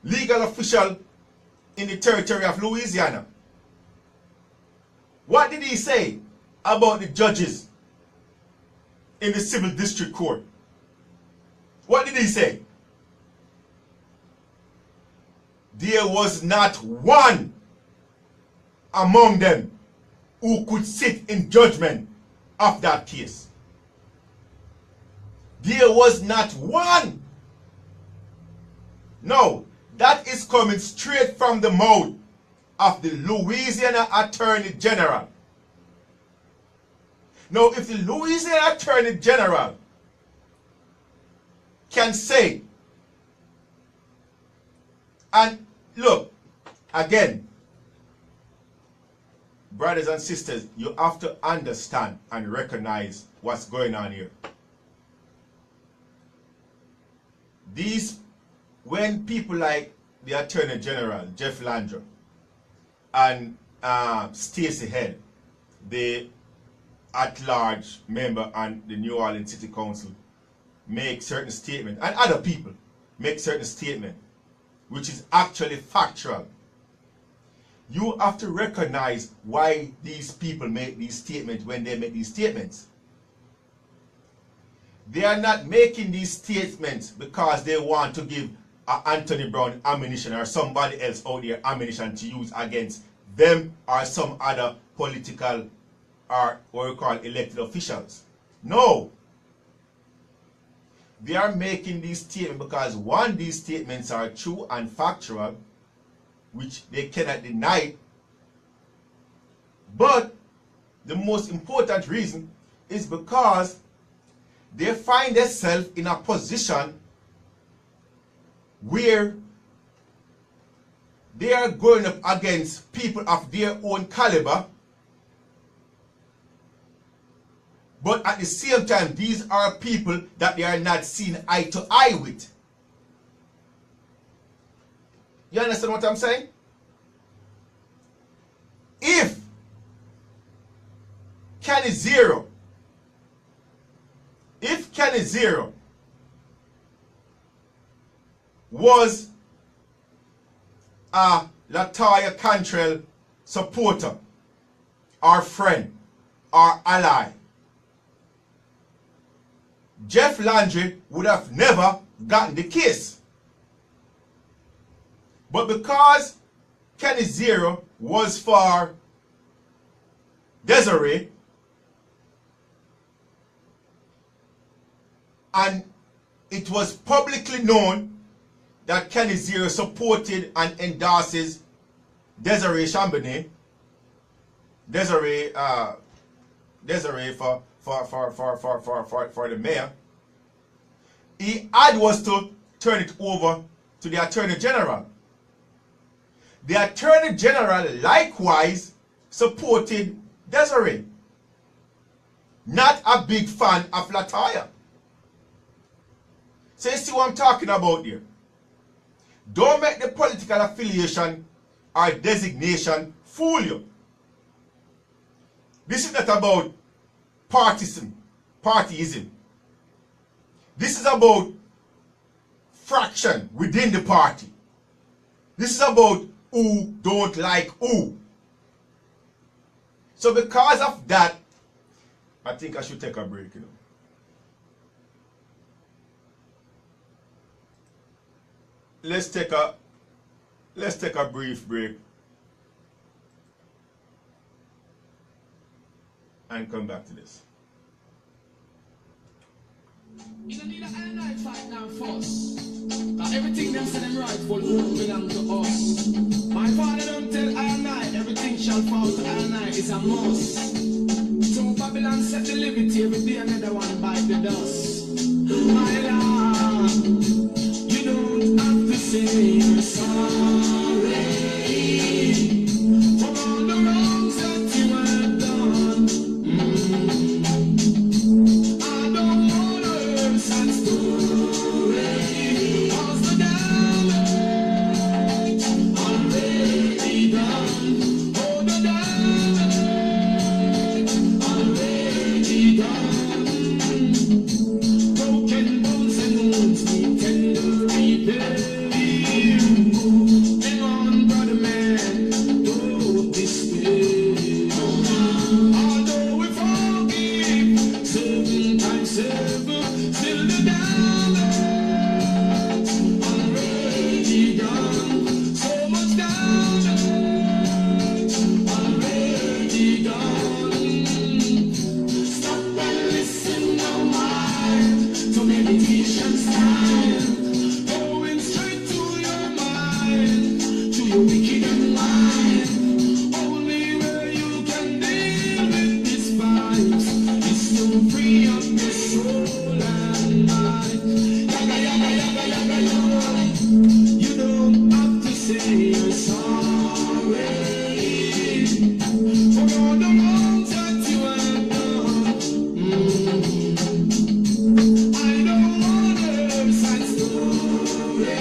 legal official in the territory of Louisiana. What did he say about the judges in the civil district court? What did he say? There was not one among them who could sit in judgment of that case. There was not one. No, that is coming straight from the mouth of the Louisiana Attorney General. Now, if the Louisiana Attorney General can say, and look, again, brothers and sisters, you have to understand and recognize what's going on here. When people like the Attorney General, Jeff Landjo, and Stacey Head, the at-large member on the New Orleans City Council, make certain statements, and other people make certain statements, which is actually factual, you have to recognize why these people make these statements when they make these statements. They are not making these statements because they want to give Anthony Brown ammunition or somebody else out there ammunition to use against them or some other political or what we call elected officials. No. They are making these statements because one, these statements are true and factual, which they cannot deny. But the most important reason is because they find themselves in a position where they are going up against people of their own caliber, but at the same time, these are people that they are not seeing eye to eye with. You understand what I'm saying? If Kenny Zero was a LaToya Cantrell supporter, or friend, or ally, Jeff Landry would have never gotten the case. But because Kenny Zero was for Desiree, and it was publicly known that Kenny Zero supported and endorses Desiree Chambonnet, Desiree for the mayor, he had was to turn it over to the Attorney General. The Attorney General likewise supported Desiree. Not a big fan of LaToya. So you see what I'm talking about here? Don't make the political affiliation or designation fool you. This is not about partyism. This is about fraction within the party. This is about who don't like who. So because of that, I think I should take a break, you know. Let's take a brief break and come back to this. You don't need a night fight now first. Cause everything them say them rightful won't belong to us. My father don't tell I night everything shall fall to I night is a must. So Babylon set the liberty every day another one bite the dust. My Lord, you don't have to say you're sorry for all the wrongs that you have done. I don't want to hear sad story, cause the damage already done. Oh, the damage already done. Broken bones and wounds need tender repair. Hang on, brother man, don't despair. Although we forgive 7 times 7, still the damage already done. So much damage already done. Stop and listen now, mind, to meditation's time. Going straight to your mind, to your wicked and mind. Only where you can deal with these vibes is to free up your soul and mind. Yaga, yaga, yaga, yaga, yaga. You don't have to say you're sorry for all the wrongs that you have done. I don't want to hear sad story,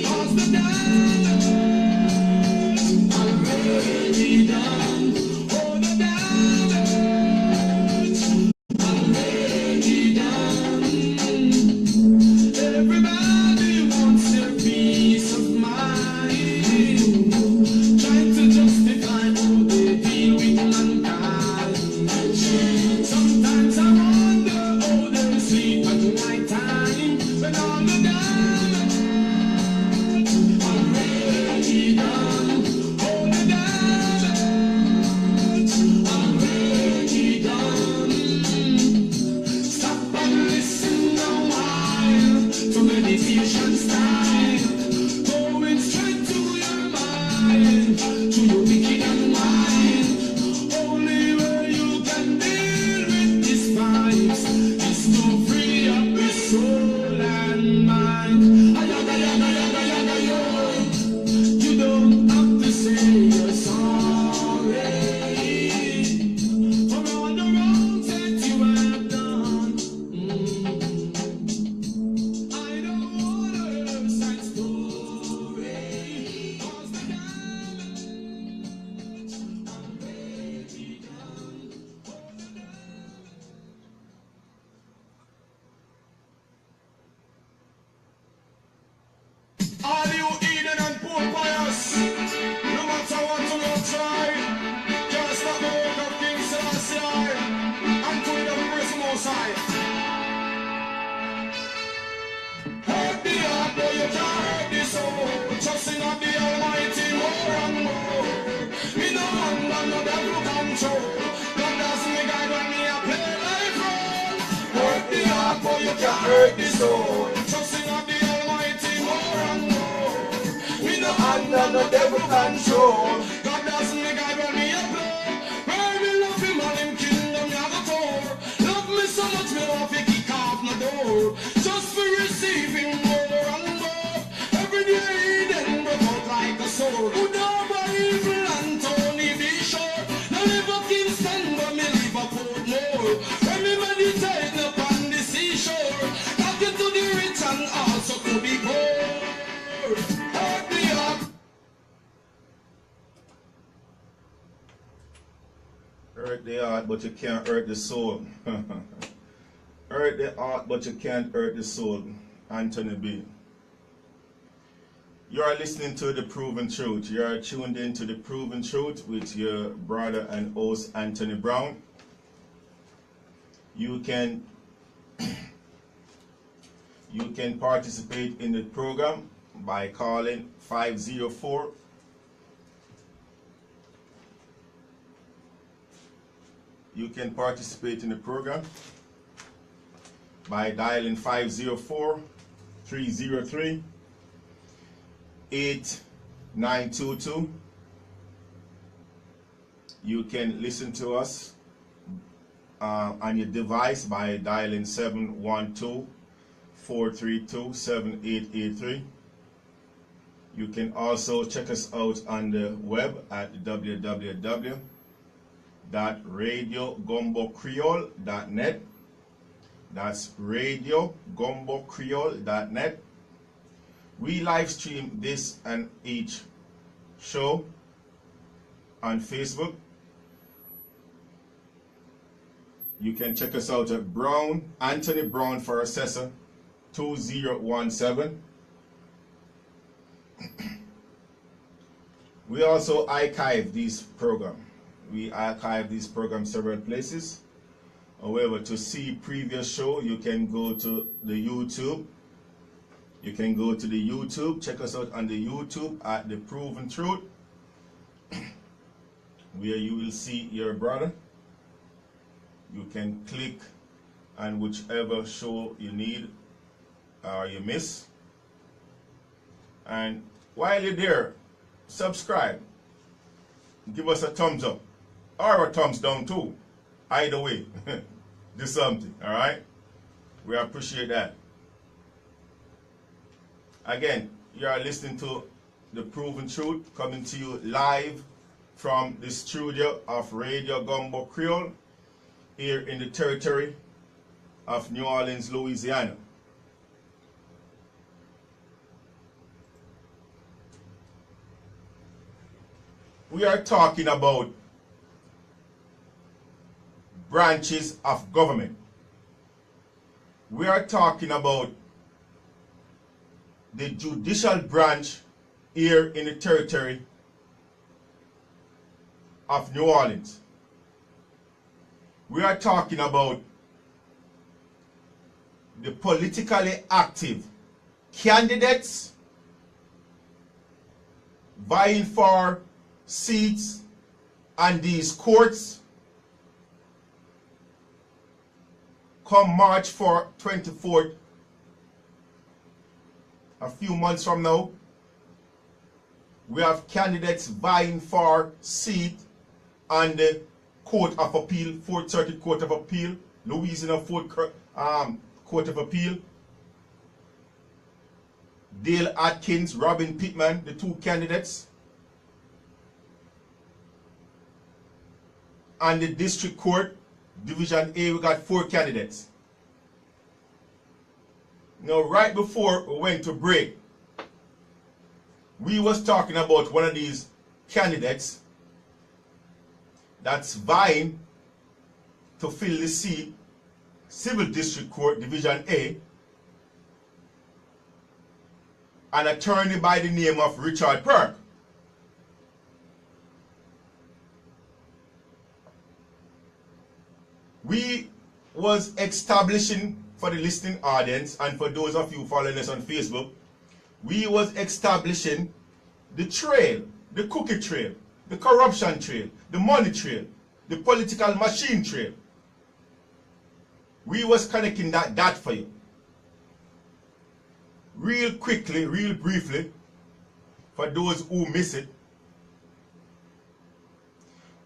cause the damage already done. Oh, the damage already done. Everybody wants their peace of mind, trying to justify how they deal with mankind. Sometimes I wonder how they sleep at night time when all the damage already done. Oh, the damage already done. Stop and listen a while to meditation style. Going straight to your mind, to your wicked and mind. Only where you can deal with these vibes is to free up your soul and mind. Ayaga, yaga, yaga, yaga, yo. You don't can hurt the soul. Trusting on the Almighty more and more. We know Under no devil control. God doesn't make I when me a blow. Where me love him and him kingdom me have a tour. Love me so much me want to kick off my door. Just for receiving more and more. Every day he then broke out like a sword. Good over evil and Tony be sure. No live king stand but me live a port more. When me meditate upon the seashore. Talking to the rich and also to be poor. Hurt me up. Hurt the heart, but you can't hurt the soul. Hurt the heart, but you can't hurt the soul. Anthony B. You are listening to The Proven Truth. You are tuned in to The Proven Truth with your brother and host, Anthony Brown. You can participate in the program by calling 504 You can participate in the program by dialing 504-303-8922. You can listen to us on your device by dialing 712-432-7883. You can also check us out on the web at www.radiogombocreole.net. That's radiogombocreole.net. We live stream this and each show on Facebook. You can check us out at Anthony Brown for Assessor 2017. We also archive these programs. We archive these programs several places. However, to see previous show, you can go to the YouTube. You can go to the YouTube. Check us out on the YouTube at The Proven Truth, where you will see your brother. You can click on whichever show you need or you miss. And while you're there, subscribe. Give us a thumbs up or a thumbs down too. Either way, do something, all right? We appreciate that. Again, you are listening to The Proven Truth, coming to you live from the studio of Radio Gumbo Creole here in the territory of New Orleans, Louisiana. We are talking about branches of government. We are talking about the judicial branch here in the territory of New Orleans. We are talking about the politically active candidates vying for seats on these courts come March 24th, a few months from now. We have candidates vying for seat on the Court of Appeal, 4th Circuit Court of Appeal, Louisiana Court of Appeal. Dale Atkins, Robin Pittman, the two candidates. And the District Court, Division A, we got 4 candidates. Now, right before we went to break, we was talking about one of these candidates that's vying to fill the seat, Civil District Court, Division A, an attorney by the name of Richard Perk. We was establishing, for the listening audience and for those of you following us on Facebook, we was establishing the trail, the cookie trail, the corruption trail, the money trail, the political machine trail. We was connecting that for you. real quickly, real briefly, for those who miss it,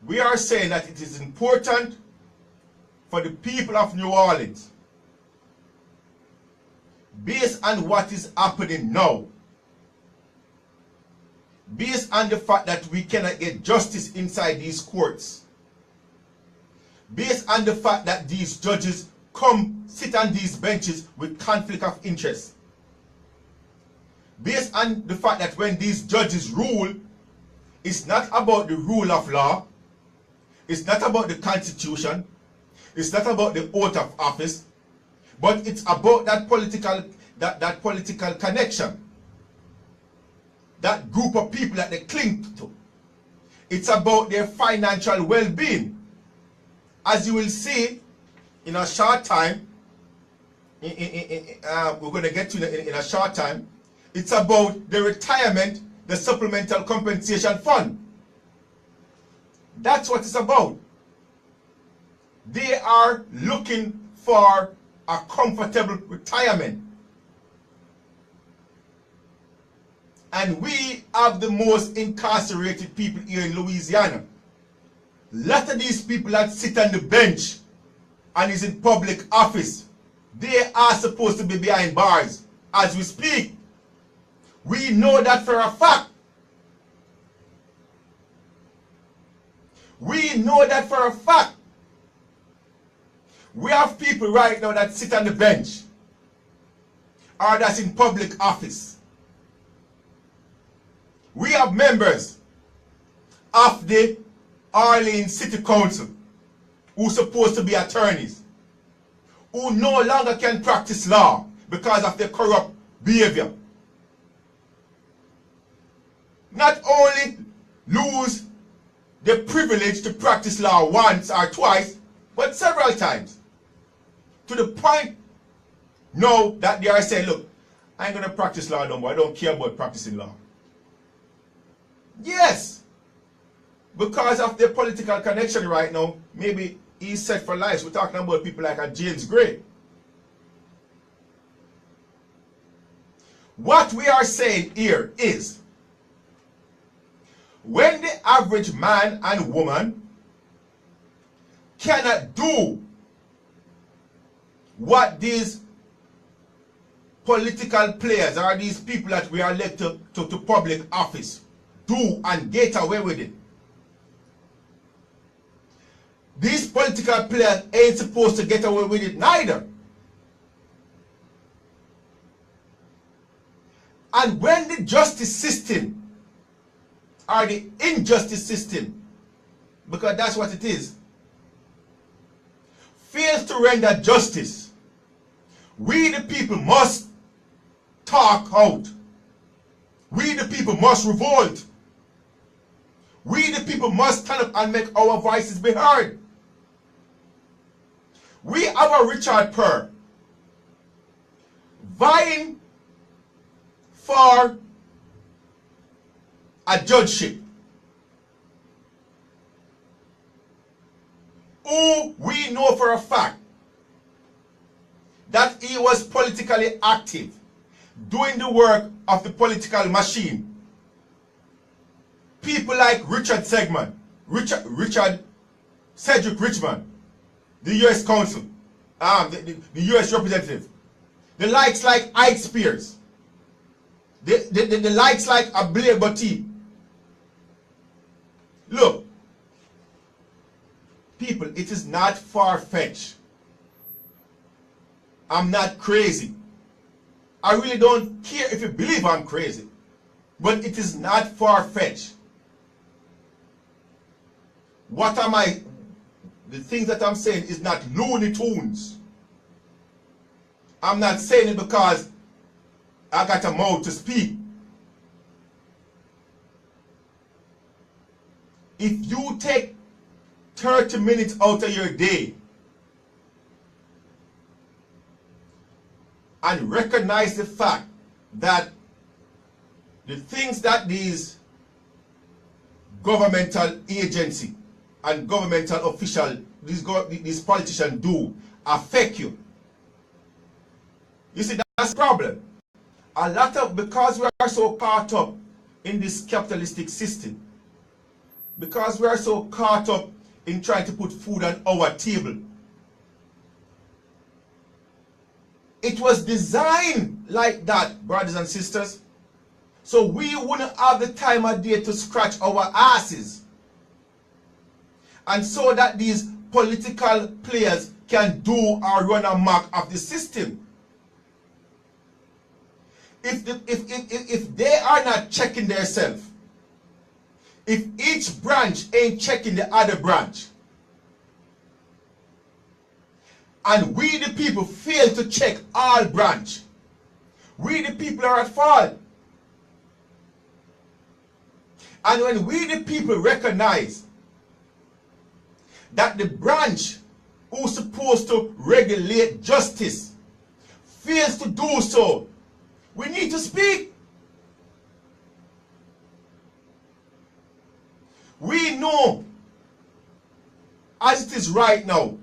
we are saying that it is important for the people of New Orleans, based on what is happening now, based on the fact that we cannot get justice inside these courts, based on the fact that these judges come sit on these benches with conflict of interest, based on the fact that when these judges rule, it's not about the rule of law, it's not about the Constitution, it's not about the oath of office, but it's about that political connection, that group of people that they cling to. It's about their financial well-being. As you will see in a short time, we're going to get to in a short time, it's about the retirement, the supplemental compensation fund. That's what it's about. They are looking for a comfortable retirement. And we have the most incarcerated people here in Louisiana. A lot of these people that sit on the bench and is in public office, they are supposed to be behind bars as we speak. We know that for a fact. We know that for a fact. We have people right now that sit on the bench or that's in public office. We have members of the Orleans City Council who are supposed to be attorneys, who no longer can practice law because of their corrupt behavior. Not only lose the privilege to practice law once or twice, but several times. To the point now that they are saying, look, I ain't going to practice law no more. I don't care about practicing law. Yes, because of their political connection right now, maybe he's set for life. We're talking about people like a James Gray. What we are saying here is, when the average man and woman cannot do what these political players or these people that we are elected to public office do and get away with it, these political players ain't supposed to get away with it neither. And when the justice system or the injustice system, because that's what it is, fails to render justice, we the people must talk out. We the people must revolt. We the people must stand up and make our voices be heard. We have a Richard Purr vying for a judgeship, who we know for a fact that he was politically active, doing the work of the political machine. People like Richard Cedric Richmond, the U.S. Consul, the U.S. representative, the likes like Ike Spears, the likes like Blair Botti. Look, people, it is not far-fetched. I'm not crazy. I really don't care if you believe I'm crazy, but it is not far-fetched. What am I? The things that I'm saying is not Looney Tunes. I'm not saying it because I got a mouth to speak. If you take 30 minutes out of your day and recognize the fact that the things that these governmental agency and governmental official, these politicians do affect you. You see, that's the problem. because we are so caught up in this capitalistic system, because we are so caught up in trying to put food on our table, it was designed like that, brothers and sisters, so we wouldn't have the time of day to scratch our asses, and so that these political players can do or run amok of the system. If they are not checking themselves, if each branch ain't checking the other branch, and we the people fail to check all branch, we the people are at fault. And when we the people recognize that the branch who's supposed to regulate justice fails to do so, we need to speak. We know, as it is right now,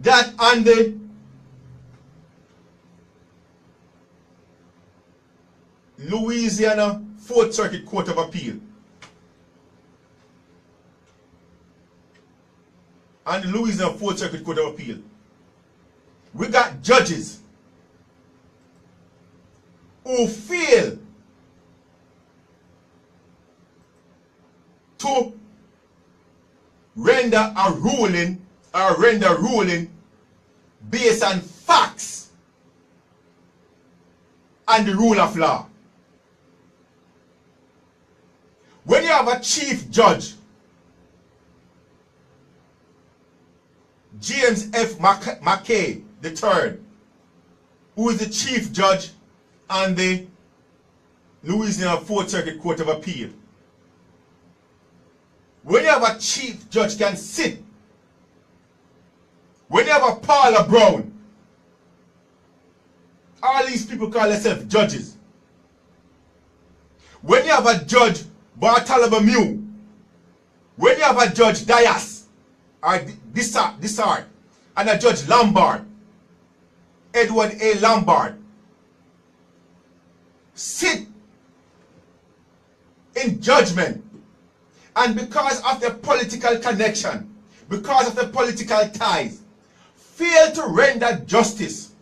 that on the Louisiana 4th Circuit Court of Appeal, and the Louisiana 4th Circuit Court of Appeal, we got judges who fail to render a ruling based on facts and the rule of law. When you have a chief judge, James F. McKay III, who is the chief judge on the Louisiana 4th Circuit Court of Appeal. When you have a chief judge can sit, when you have a Paula Brown, all these people call themselves judges. When you have a judge Bartholomew, when you have a judge Dias, or Dissart, and a judge Lombard, Edward A. Lombard, sit in judgment, and because of their political connection, because of their political ties, fail to render justice.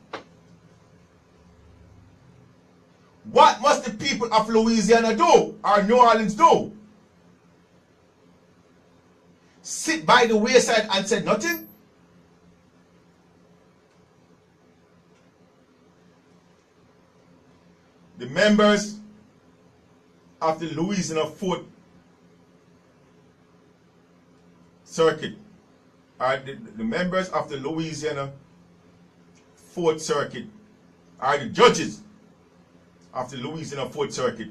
What must the people of Louisiana do, or New Orleans do? Sit by the wayside and say nothing? The members of the Louisiana 4th Circuit, are the members of the Louisiana 4th Circuit, are the judges of the Louisiana 4th Circuit.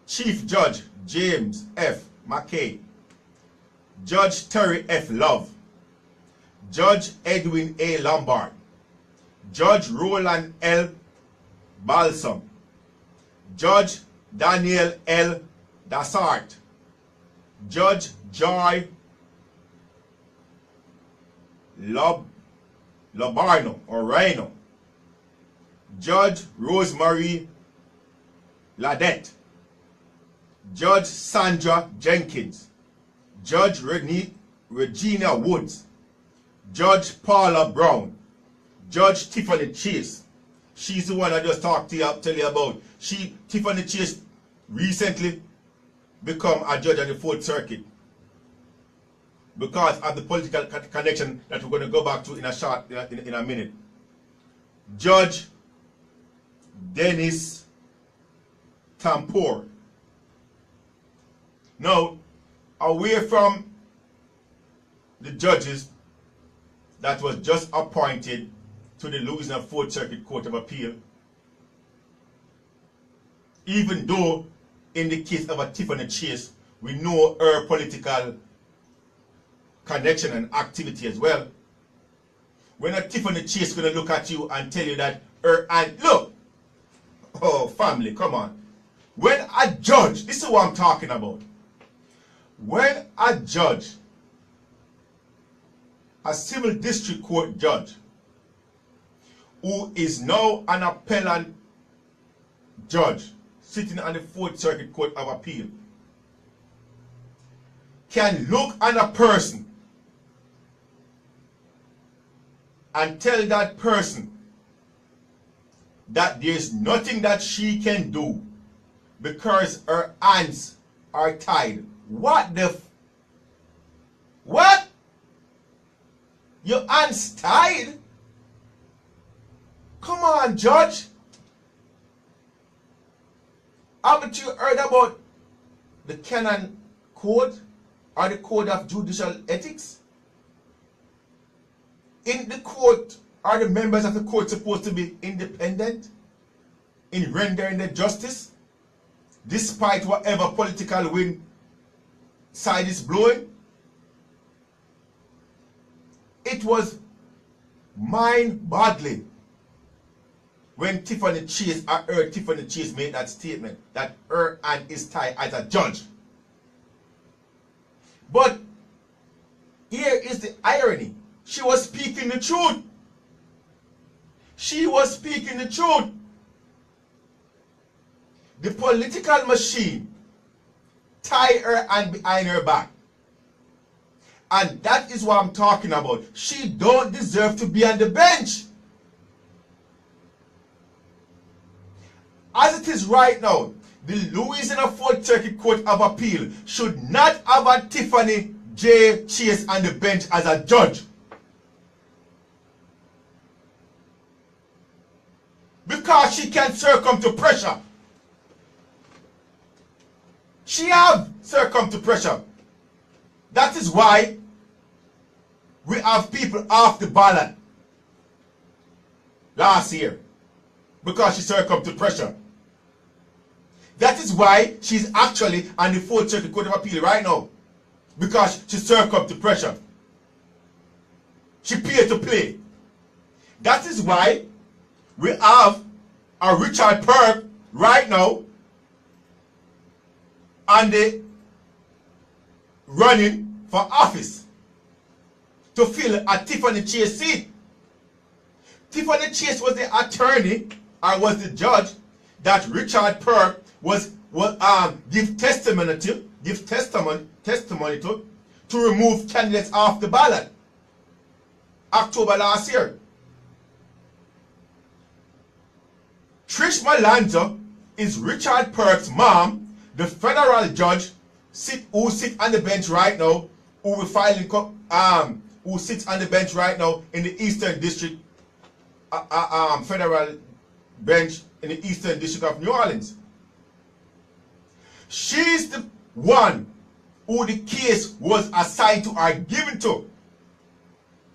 Chief Judge James F. McKay, Judge Terry F. Love, Judge Edwin A. Lombard, Judge Roland L. Balsam, Judge Daniel L. Dessart, Judge Joy Lobarno or Rhino, Judge Rosemary Ladette, Judge Sandra Jenkins, Judge Regina Woods, Judge Paula Brown, Judge Tiffany Chase. She's the one I just tell you about. Tiffany Chase recently become a judge on the 4th Circuit because of the political connection that we're going to go back to in a minute. Judge Dennis Tampour. Now, away from the judges that was just appointed to the Louisiana 4th Circuit Court of Appeal, even though in the case of a Tiffany Chase, we know her political connection and activity as well. When a Tiffany Chase is going to look at you and tell you that her, and look, oh family, come on. When a judge, this is what I'm talking about. When a judge, a civil district court judge, who is now an appellant judge sitting on the 4th Circuit Court of Appeal, can look at a person and tell that person that there's nothing that she can do because her hands are tied. What the what? Your hands tied? Come on, Judge. Haven't you heard about the Canon Code or the Code of Judicial Ethics? In the court, are the members of the court supposed to be independent in rendering the justice, despite whatever political wind side is blowing? It was mind-boggling when Tiffany Chase, I heard Tiffany Chase make that statement that her hand is tied as a judge. But here is the irony. She was speaking the truth. She was speaking the truth. The political machine tied her hand behind her back. And that is what I'm talking about. She don't deserve to be on the bench. As it is right now, the Louisiana 4th Circuit Court of Appeal should not have a Tiffany J. Chase on the bench as a judge. Because she can succumb to pressure. She have succumbed to pressure. That is why we have people off the ballot last year. Because she succumbed to pressure. That is why she's actually on the 4th Circuit Court of Appeal right now. Because she succumbed to pressure. She paid to play. That is why we have a Richard Perk right now and the running for office to fill a Tiffany Chase seat. Tiffany Chase was the attorney or was the judge that Richard Perk was give testimony to remove candidates off the ballot. October last year. Trish Malanza is Richard Perk's mom, the federal judge who sits on the bench right now, who sits on the bench right now in the Eastern District, federal bench in the Eastern District of New Orleans. She's the one who the case was assigned to or given to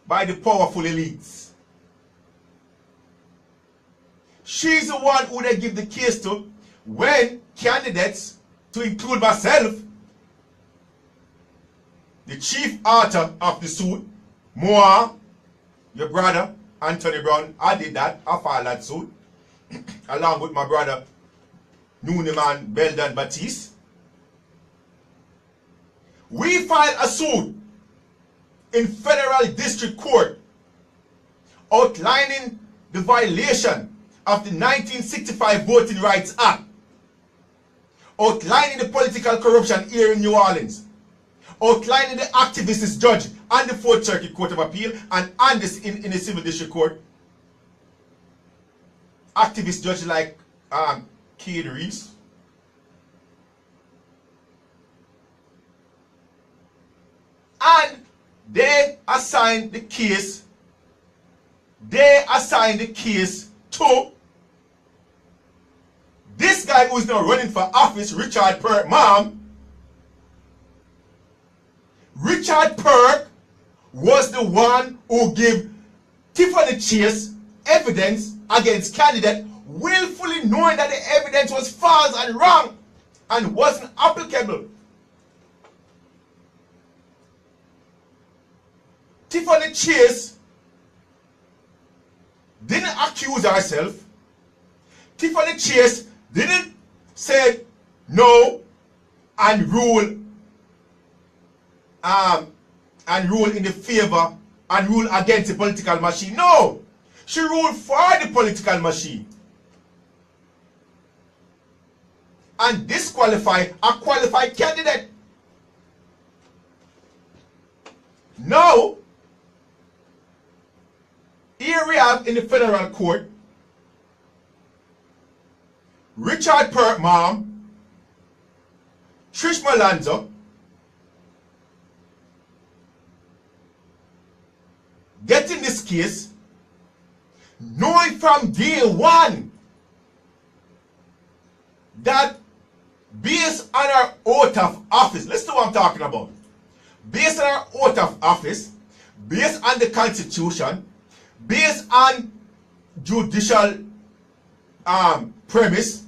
by the powerful elites. She's the one who they give the case to when candidates, to include myself, the chief author of the suit, Moa, your brother, Anthony Brown, I did that, I filed that suit, along with my brother, Nooniman Beldan Batiste. We filed a suit in federal district court outlining the violation of the 1965 Voting Rights Act, outlining the political corruption here in New Orleans, outlining the activist judge on the 4th Circuit Court of Appeal and on this in the Civil District Court. Activist judge like Keith Reese. And they assigned the case to this guy who is now running for office, Richard Perk, mom. Richard Perk was the one who gave Tiffany Chase evidence against candidate, willfully knowing that the evidence was false and wrong and wasn't applicable. Tiffany Chase didn't accuse herself. Tiffany Chase didn't say no and rule in the favor and rule against the political machine. No. She ruled for the political machine. And disqualify a qualified candidate. Now, here we have in the federal court, Richard Perk mom, Trish Malanza, getting this case, knowing from day one that based on our oath of office, listen to what I'm talking about. Based on our oath of office, based on the Constitution, based on judicial premise,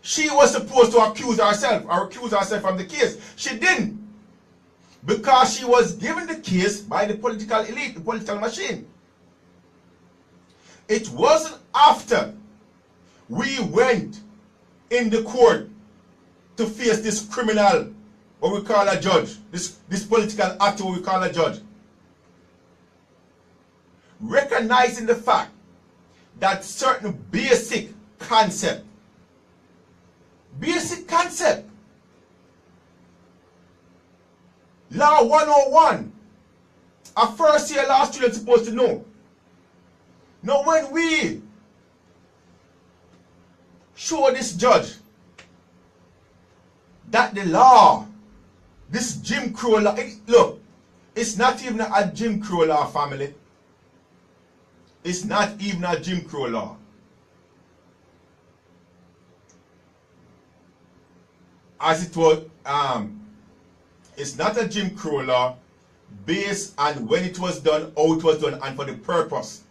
she was supposed to accuse herself from the case. She didn't. Because she was given the case by the political elite, the political machine. It wasn't after we went in the court to face this criminal, what we call a judge, this political actor, what we call a judge. Recognizing the fact that certain basic concept, Law 101, a first year law student supposed to know. Now when we show this judge that the law, this Jim Crow law, look, it's not even a Jim Crow law, family. It's not even a Jim Crow law. As it was, it's not a Jim Crow law based on when it was done, how it was done, and for the purpose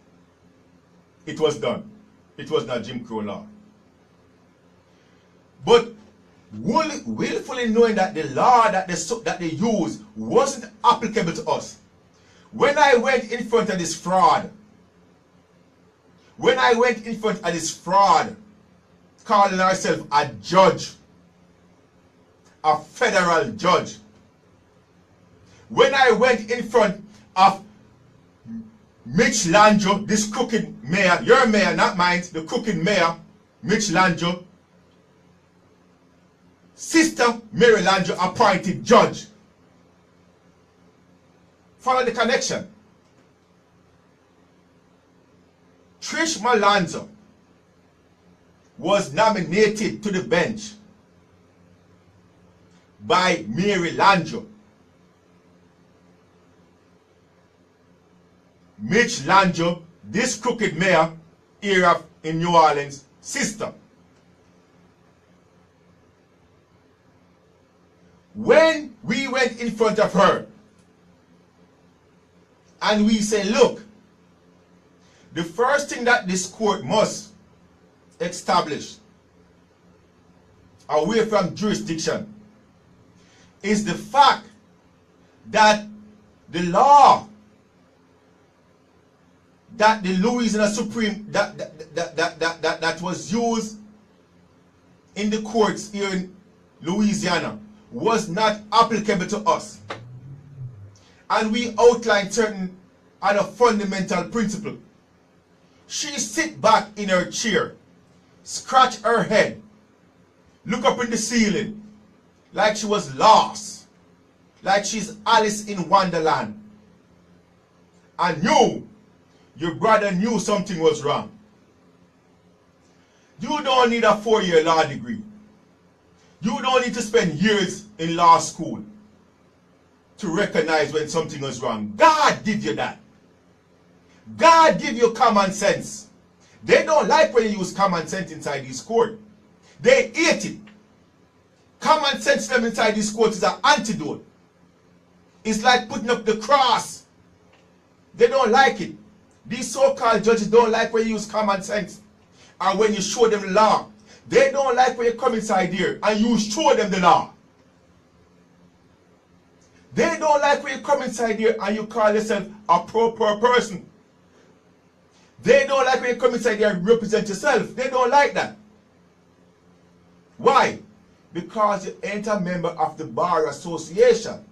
it was done. It was not Jim Crow law. But willfully knowing that the law that they used wasn't applicable to us. When I went in front of this fraud, calling ourselves a judge, a federal judge, when I went in front of Mitch Lanjo, this crooked mayor, your mayor, not mine, the crooked mayor, Mitch Lanjo, Sister Mary Lanjo appointed judge. Follow the connection. Trish Malanza was nominated to the bench by Mary Lanjo. Mitch Lanjo, this crooked mayor here in New Orleans, sister. When we went in front of her and we say, look, the first thing that this court must establish away from jurisdiction is the fact that the law that the Louisiana Supreme that was used in the courts here in Louisiana was not applicable to us. And we outlined certain other fundamental principles. She sit back in her chair, scratch her head, look up in the ceiling like she was lost, like she's Alice in Wonderland, and knew your brother knew something was wrong. You don't need a 4-year law degree. You don't need to spend years in law school to recognize when something was wrong. God give you that. God give you common sense. They don't like when you use common sense inside this court. They hate it. Common sense them inside this court is an antidote. It's like putting up the cross. They don't like it. These so-called judges don't like when you use common sense or when you show them the law. They don't like when you come inside here and you show them the law. They don't like when you come inside here and you call yourself a proper person. They don't like when you come inside here and represent yourself. They don't like that. Why? Because you ain't a member of the Bar Association.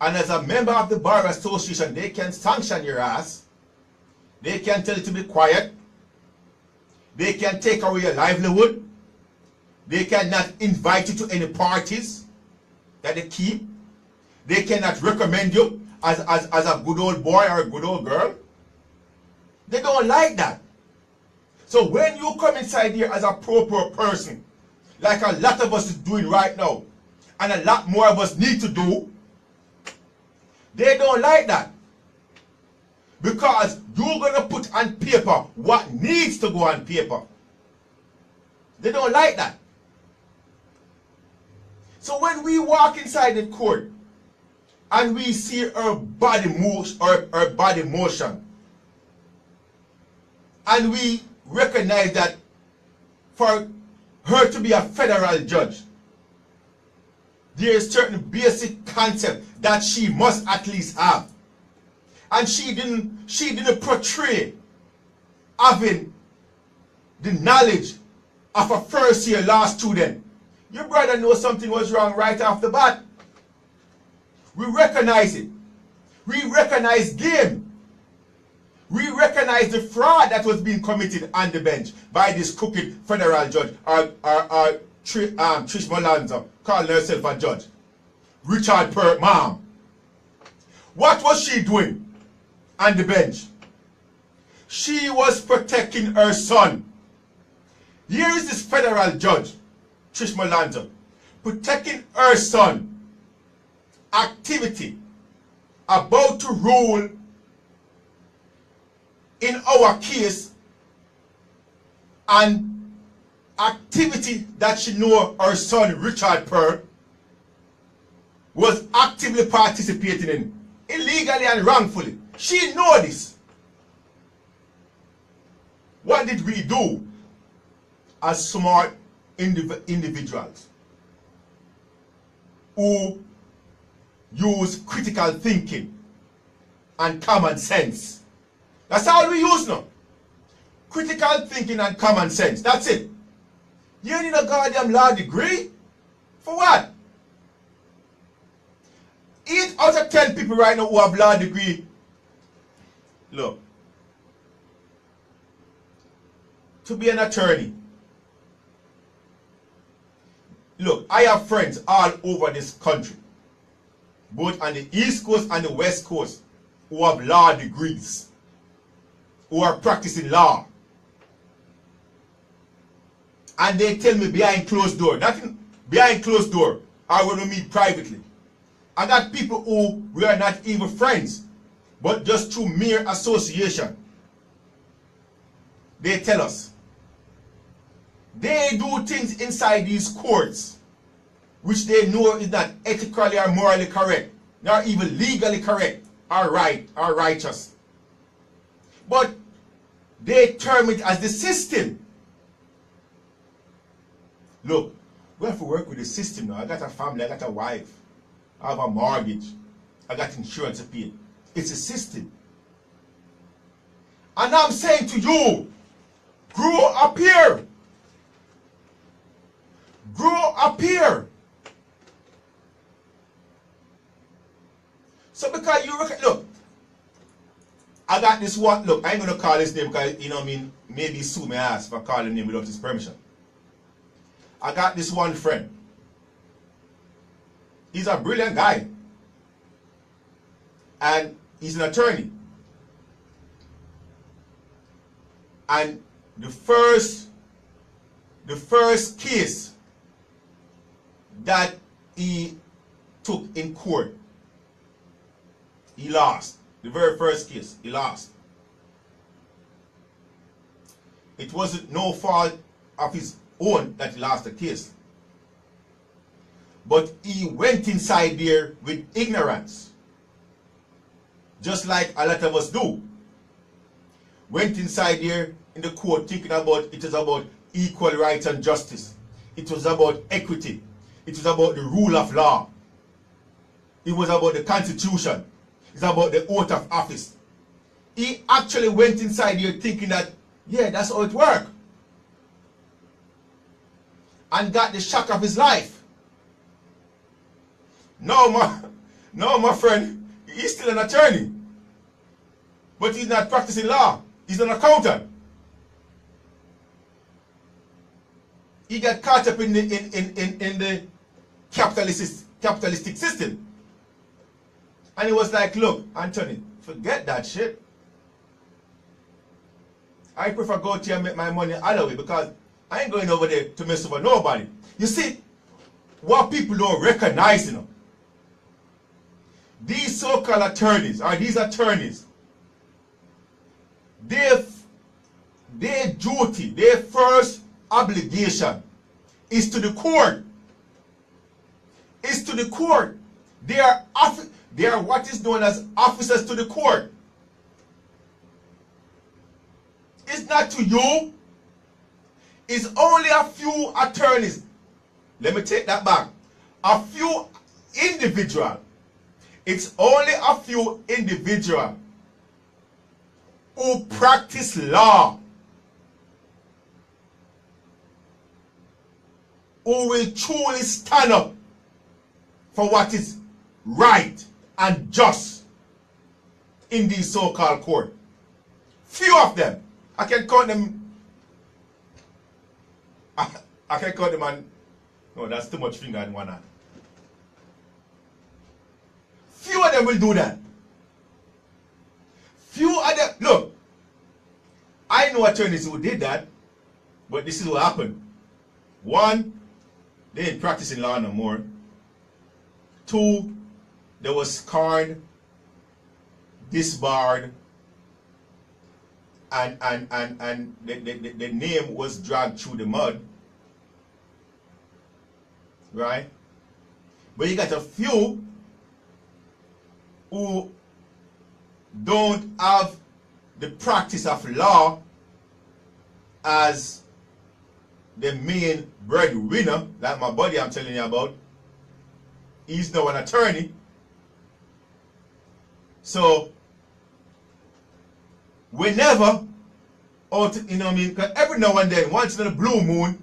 And as a member of the Bar Association, they can sanction your ass They can tell you to be quiet. They can take away your livelihood. They cannot invite you to any parties that they keep. They cannot recommend you as a good old boy or a good old girl. They don't like that. So when you come inside here as a proper person, like a lot of us is doing right now, and a lot more of us need to do, they don't like that. Because you're going to put on paper what needs to go on paper. They don't like that. So when we walk inside the court and we see her body moves or her body motion, and we recognize that for her to be a federal judge, there is certain basic concept that she must at least have. And she didn't portray having the knowledge of a first year law student. Your brother knows something was wrong right off the bat. We recognize it. We recognize game. We recognize the fraud that was being committed on the bench by this crooked federal judge, Trish Malanza, calling herself a judge. Richard Pert, mom. What was she doing on the bench? She was protecting her son. Here is this federal judge, Trish Malanza, protecting her son. Activity about to rule in our case, and activity that she know her son Richard Pert was actively participating in, illegally and wrongfully. She know this. What did we do as smart individuals who use critical thinking and common sense? That's all we use now. Critical thinking and common sense. That's it. You need a goddamn law degree? For what? 8 out of 10 people right now who have law degree. Look. To be an attorney. Look, I have friends all over this country, both on the East Coast and the West Coast, who have law degrees, who are practicing law. And they tell me behind closed door, nothing behind closed door, I want to meet privately. I got people who we are not even friends, but just through mere association. They tell us they do things inside these courts which they know is not ethically or morally correct, nor even legally correct, or right, or righteous. But they term it as the system. Look, we have to work with the system now. I got a family, I got a wife, I have a mortgage, I got insurance to pay. It's a system. And I'm saying to you, grow up here. Grow up here. So because you look, I got this one, look, I ain't gonna call his name because, you know what I mean, maybe sue me ass for calling him without his permission. I got this one friend. He's a brilliant guy. And he's an attorney. And the first case that he took in court, he lost. The very first case, he lost. It wasn't no fault of his own that he lost the case. But he went inside there with ignorance. Just like a lot of us do. Went inside there in the court thinking about it was about equal rights and justice. It was about equity. It was about the rule of law. It was about the Constitution. It's about the oath of office. He actually went inside here thinking that, yeah, that's how it works. And got the shock of his life. No, my friend, he's still an attorney. But he's not practicing law. He's an accountant. He got caught up in the capitalistic system. And he was like, look, Anthony, forget that shit. I prefer go to here and make my money other way because I ain't going over there to mess over nobody. You see, what people don't recognize, you know, these so-called attorneys, or these attorneys, their duty, their first obligation is to the court. Is to the court. They are what is known as officers to the court. It's not to you. It's only a few attorneys. Let me take that back. A few individuals. It's only a few individuals who practice law, who will truly stand up for what is right and just in these so-called court. Few of them. I can count them. I can count them on. No, that's too much finger in one hand. Few of them will do that. Few of them. Look, I know attorneys who did that, but this is what happened. One, they ain't practicing law no more. Two, they was scarred, disbarred, and the name was dragged through the mud. Right? But you got a few who don't have the practice of law as the main breadwinner, like my buddy I'm telling you about. He's now an attorney. So whenever, you know what I mean, because every now and then, once in a blue moon,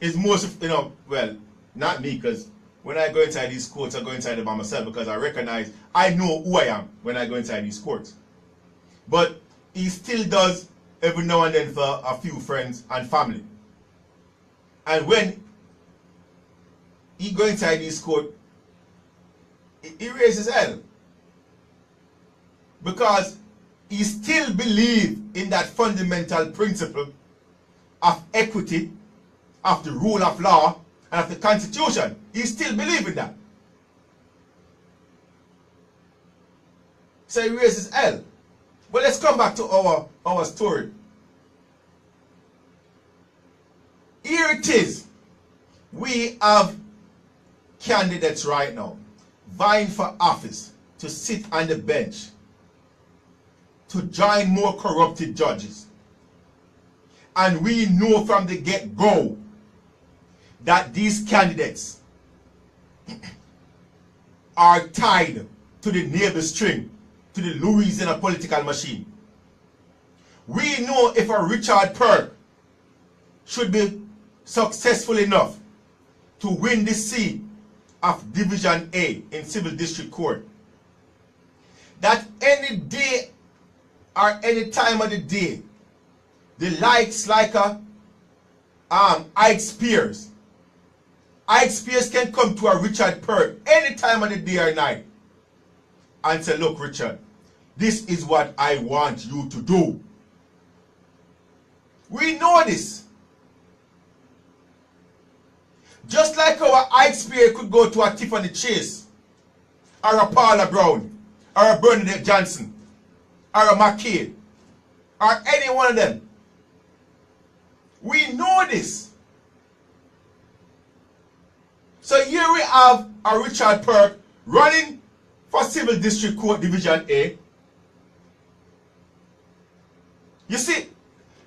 is most, you know, well, not me, because when I go inside these courts, I go inside them by myself because I recognize, I know who I am when I go inside these courts. But he still does every now and then for a few friends and family. And when he go inside this court, he raises hell. Because he still believes in that fundamental principle of equity, of the rule of law, and of the Constitution. He still believes in that. So he raises hell. But let's come back to our story. Here it is. We have candidates right now vying for office to sit on the bench to join more corrupted judges. And we know from the get-go that these candidates are tied to the navel string, to the Louisiana political machine. We know if a Richard Perk should be successful enough to win the seat of Division A in Civil District Court, that any day or any time of the day, the likes like Ike Spears can come to a Richard Perk any time of the day or night and say, look, Richard, this is what I want you to do. We know this. Just like our Ike Spears could go to a Tiffany Chase, or a Paula Brown, or a Bernadette Johnson, or a McCain, or any one of them. We know this. So here we have a Richard Perk running for Civil District Court Division A. You see,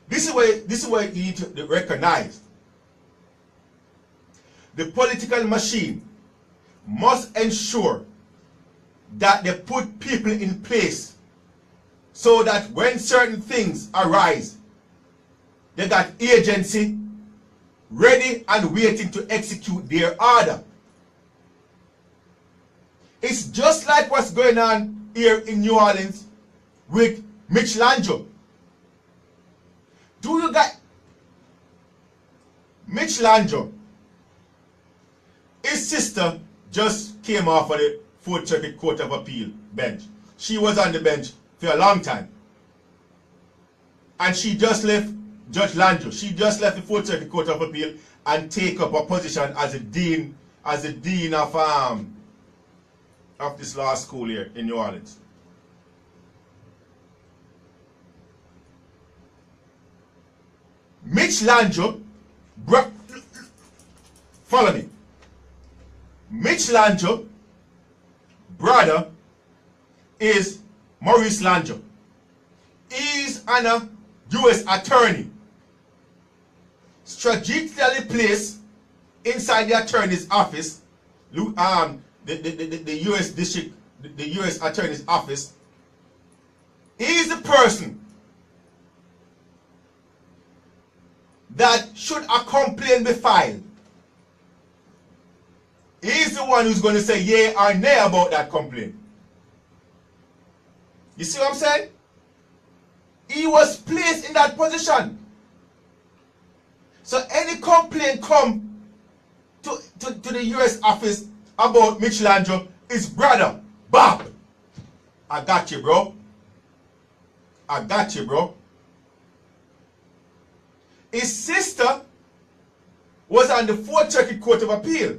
this is where you need to recognize. The political machine must ensure that they put people in place so that when certain things arise, they got agency ready and waiting to execute their order. It's just like what's going on here in New Orleans with Mitch Landrieu. Do you get Mitch Landro? His sister just came off of the 4th Circuit Court of Appeal bench. She was on the bench for a long time. And she just left Judge Landro. She just left the 4th Circuit Court of Appeal and take up a position as a dean of this law school here in New Orleans. Mitch Landro, follow me. Mitch Landro, brother, is Maurice Landro. He's an U.S. attorney, strategically placed inside the attorney's office, the U.S. district, the U.S. attorney's office. He's the person that should a complaint be filed. He's the one who's going to say yea or nay about that complaint. You see what I'm saying? He was placed in that position. So any complaint come to the U.S. office about Mitch Landro, his brother, Bob. I got you, bro. I got you, bro. His sister was on the 4th Circuit Court of Appeal.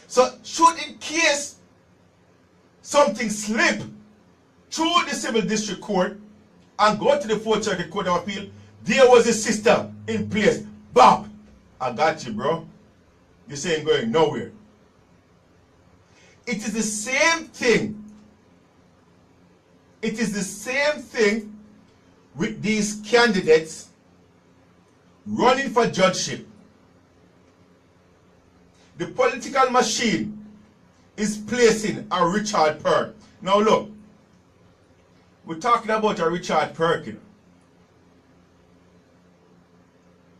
So should in case something slip through the Civil District Court and go to the 4th Circuit Court of Appeal, there was a sister in place. Bob, I got you, bro. This ain't going nowhere. It is the same thing. It is the same thing with these candidates running for judgeship. The political machine is placing a Richard Perk. Now look, we're talking about a Richard Perk, you know?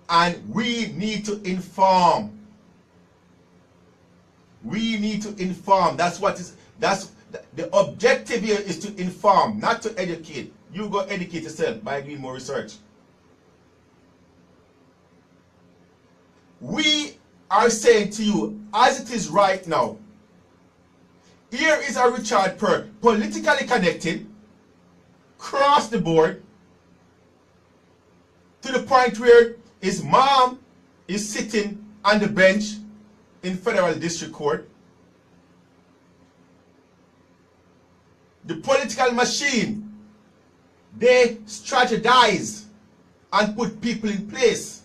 And we need to inform. We need to inform. That's the objective here, is to inform, not to educate. You go educate yourself by doing more research. We are saying to you, as it is right now, here is a Richard Perk, politically connected, across the board, to the point where his mom is sitting on the bench in federal district court. The political machine, they strategize and put people in place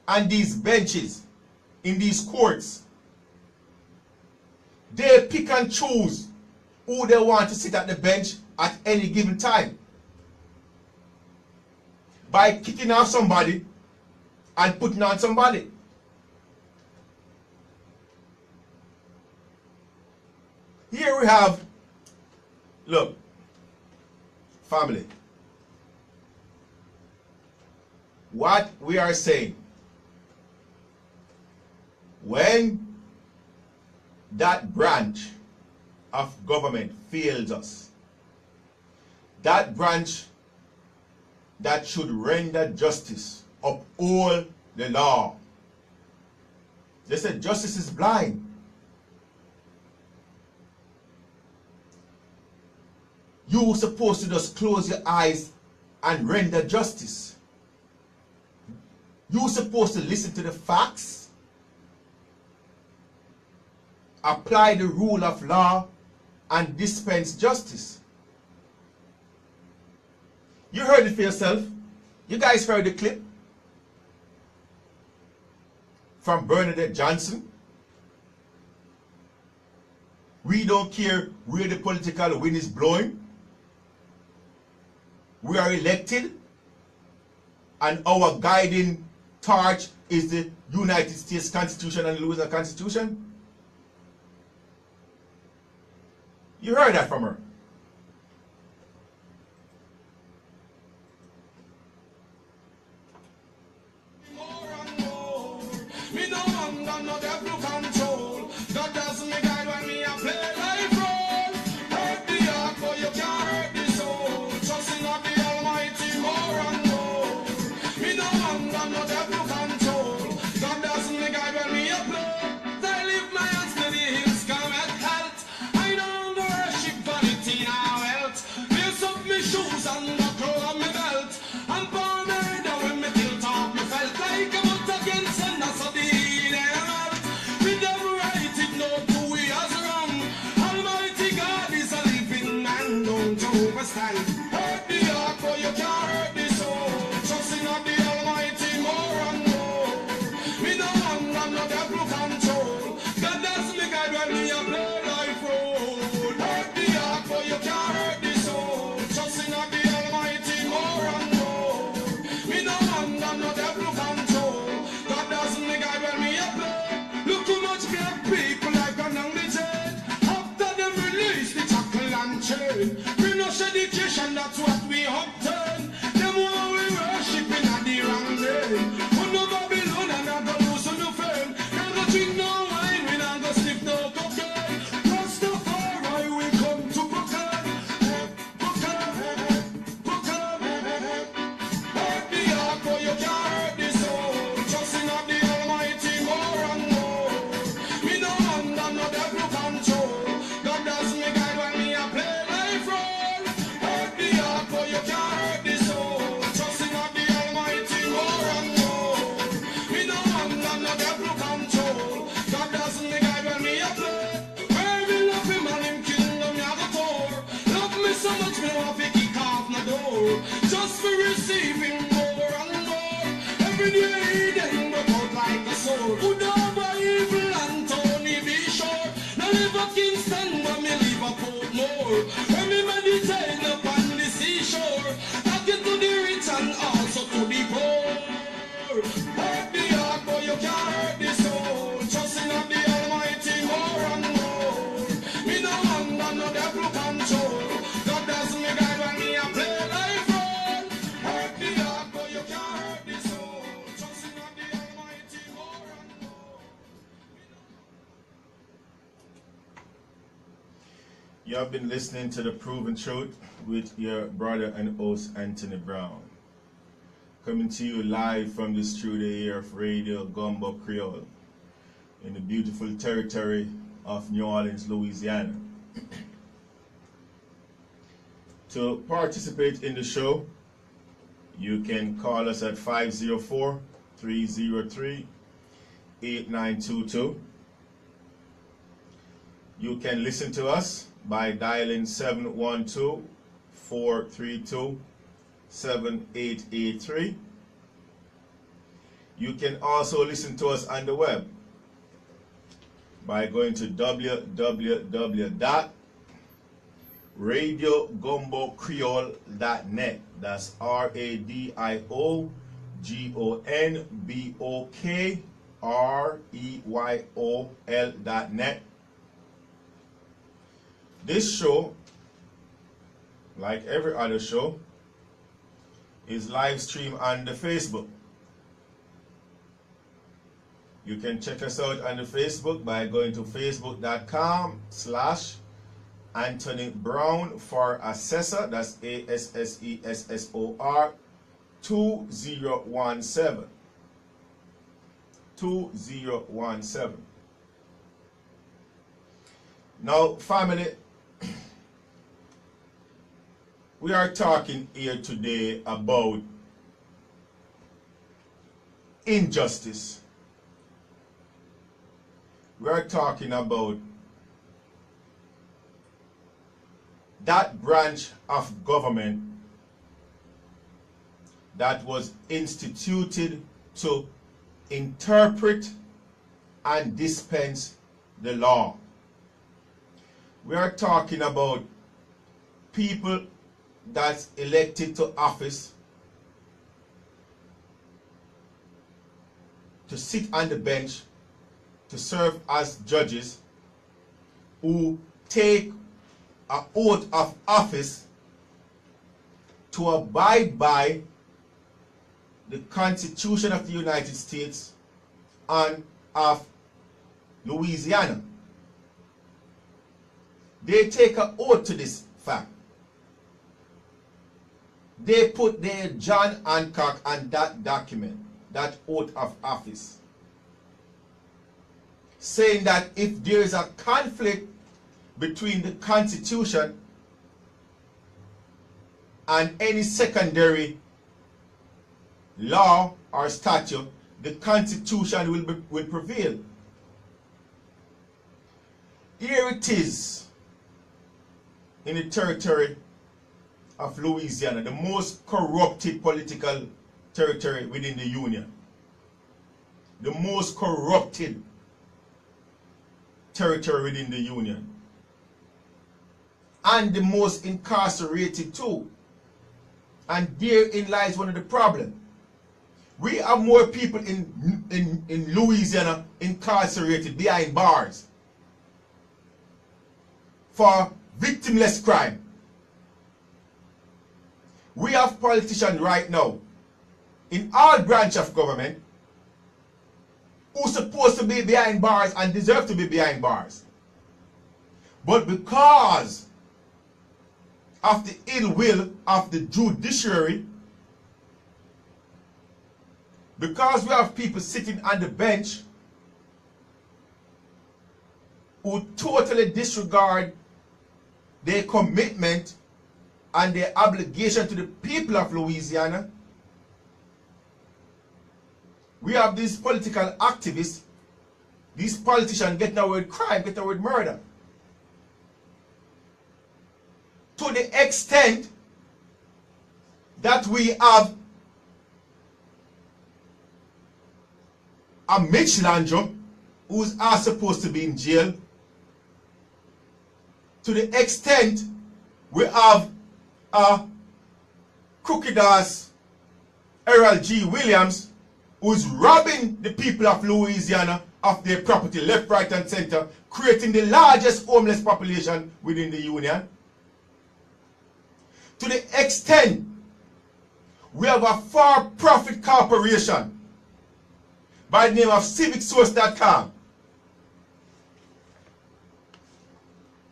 on these benches, in these courts. They pick and choose who they want to sit at the bench at any given time. By kicking off somebody and putting on somebody. Here we have, look, family. What we are saying, when that branch of government fails us, that branch that should render justice, uphold the law. They said justice is blind. You're supposed to just close your eyes and render justice. You're supposed to listen to the facts, apply the rule of law, and dispense justice. You heard it for yourself. You guys heard the clip from Bernadette Johnson. We don't care where the political wind is blowing. We are elected, and our guiding torch is the United States Constitution and the Louisiana Constitution. You heard that from her. Me no under no devil control. God does me guide when me a play life role. Hurt the heart, but you can't hurt the soul. Trust in the Almighty more and more. You have been listening to The Proven Truth with your brother and host Anthony Brown. Coming to you live from the studio here of Radio Gumbo Creole in the beautiful territory of New Orleans, Louisiana. To participate in the show, you can call us at 504-303-8922. You can listen to us by dialing 712-432-7883. You can also listen to us on the web by going to www.radiogombocreole.net. That's RadioGombocreole.net. This show, like every other show, is live streamed on the Facebook. You can check us out on the Facebook by going to facebook.com/Anthony Brown for Assessor. That's ASSESSOR 2017. 2017. Now, family, we are talking here today about injustice. We are talking about that branch of government that was instituted to interpret and dispense the law. We are talking about people that's elected to office to sit on the bench to serve as judges, who take an oath of office to abide by the Constitution of the United States and of Louisiana. They take an oath to this fact. They put their John Hancock on that document, that oath of office, saying that if there is a conflict between the Constitution and any secondary law or statute, the Constitution will prevail. Here it is in the territory of Louisiana, the most corrupted political territory within the Union. The most corrupted territory within the Union. And the most incarcerated too. And therein lies one of the problems. We have more people in Louisiana incarcerated behind bars for victimless crime. We have politicians right now in all branches of government who's supposed to be behind bars and deserve to be behind bars. But because of the ill will of the judiciary, because we have people sitting on the bench who totally disregard their commitment and their obligation to the people of Louisiana, we have these political activists, these politicians getting away with crime, getting away with murder. To the extent that we have a Mitch Landrum who's supposed to be in jail. To the extent we have a crooked ass Errol G. Williams who's robbing the people of Louisiana of their property left, right, and center, creating the largest homeless population within the Union. To the extent we have a for-profit corporation by the name of CivicSource.com,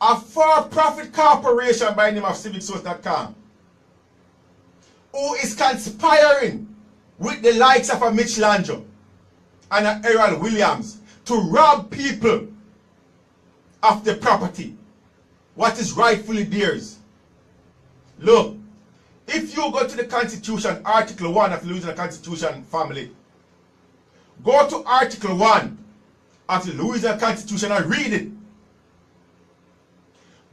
a for-profit corporation by the name of civicsource.com, who is conspiring with the likes of a Mitch Landro and a Errol Williams to rob people of the property, what is rightfully theirs. Look, if you go to the Constitution, Article 1 of the Louisiana Constitution, family, go to Article 1 of the Louisiana Constitution and read it.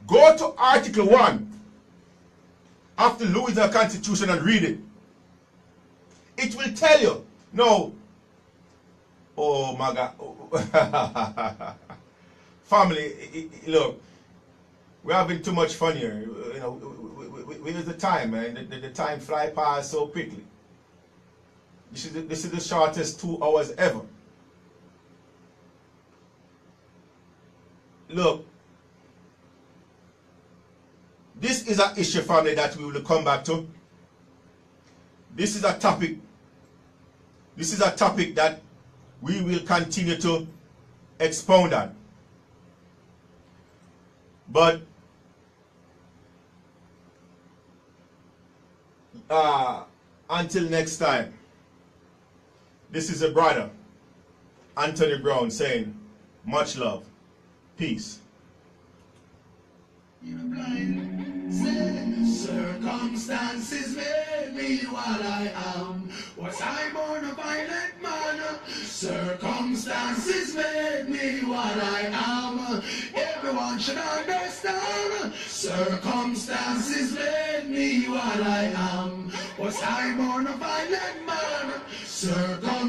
Go to Article 1 of the Louisiana Constitution and read it. It will tell you. No. Oh my God. Family, look, we're having too much fun here. You know, where's the time, man? The time fly past so quickly. This is the shortest 2 hours ever. Look, this is an issue, family, that we will come back to. This is a topic. This is a topic that we will continue to expound on. But until next time, this is a brother, Anthony Brown, saying much love. Peace. Circumstances made me what I am. Was I born a violent man? Circumstances made me what I am. Everyone should understand. Circumstances made me what I am. Was I born a violent man? Circumstances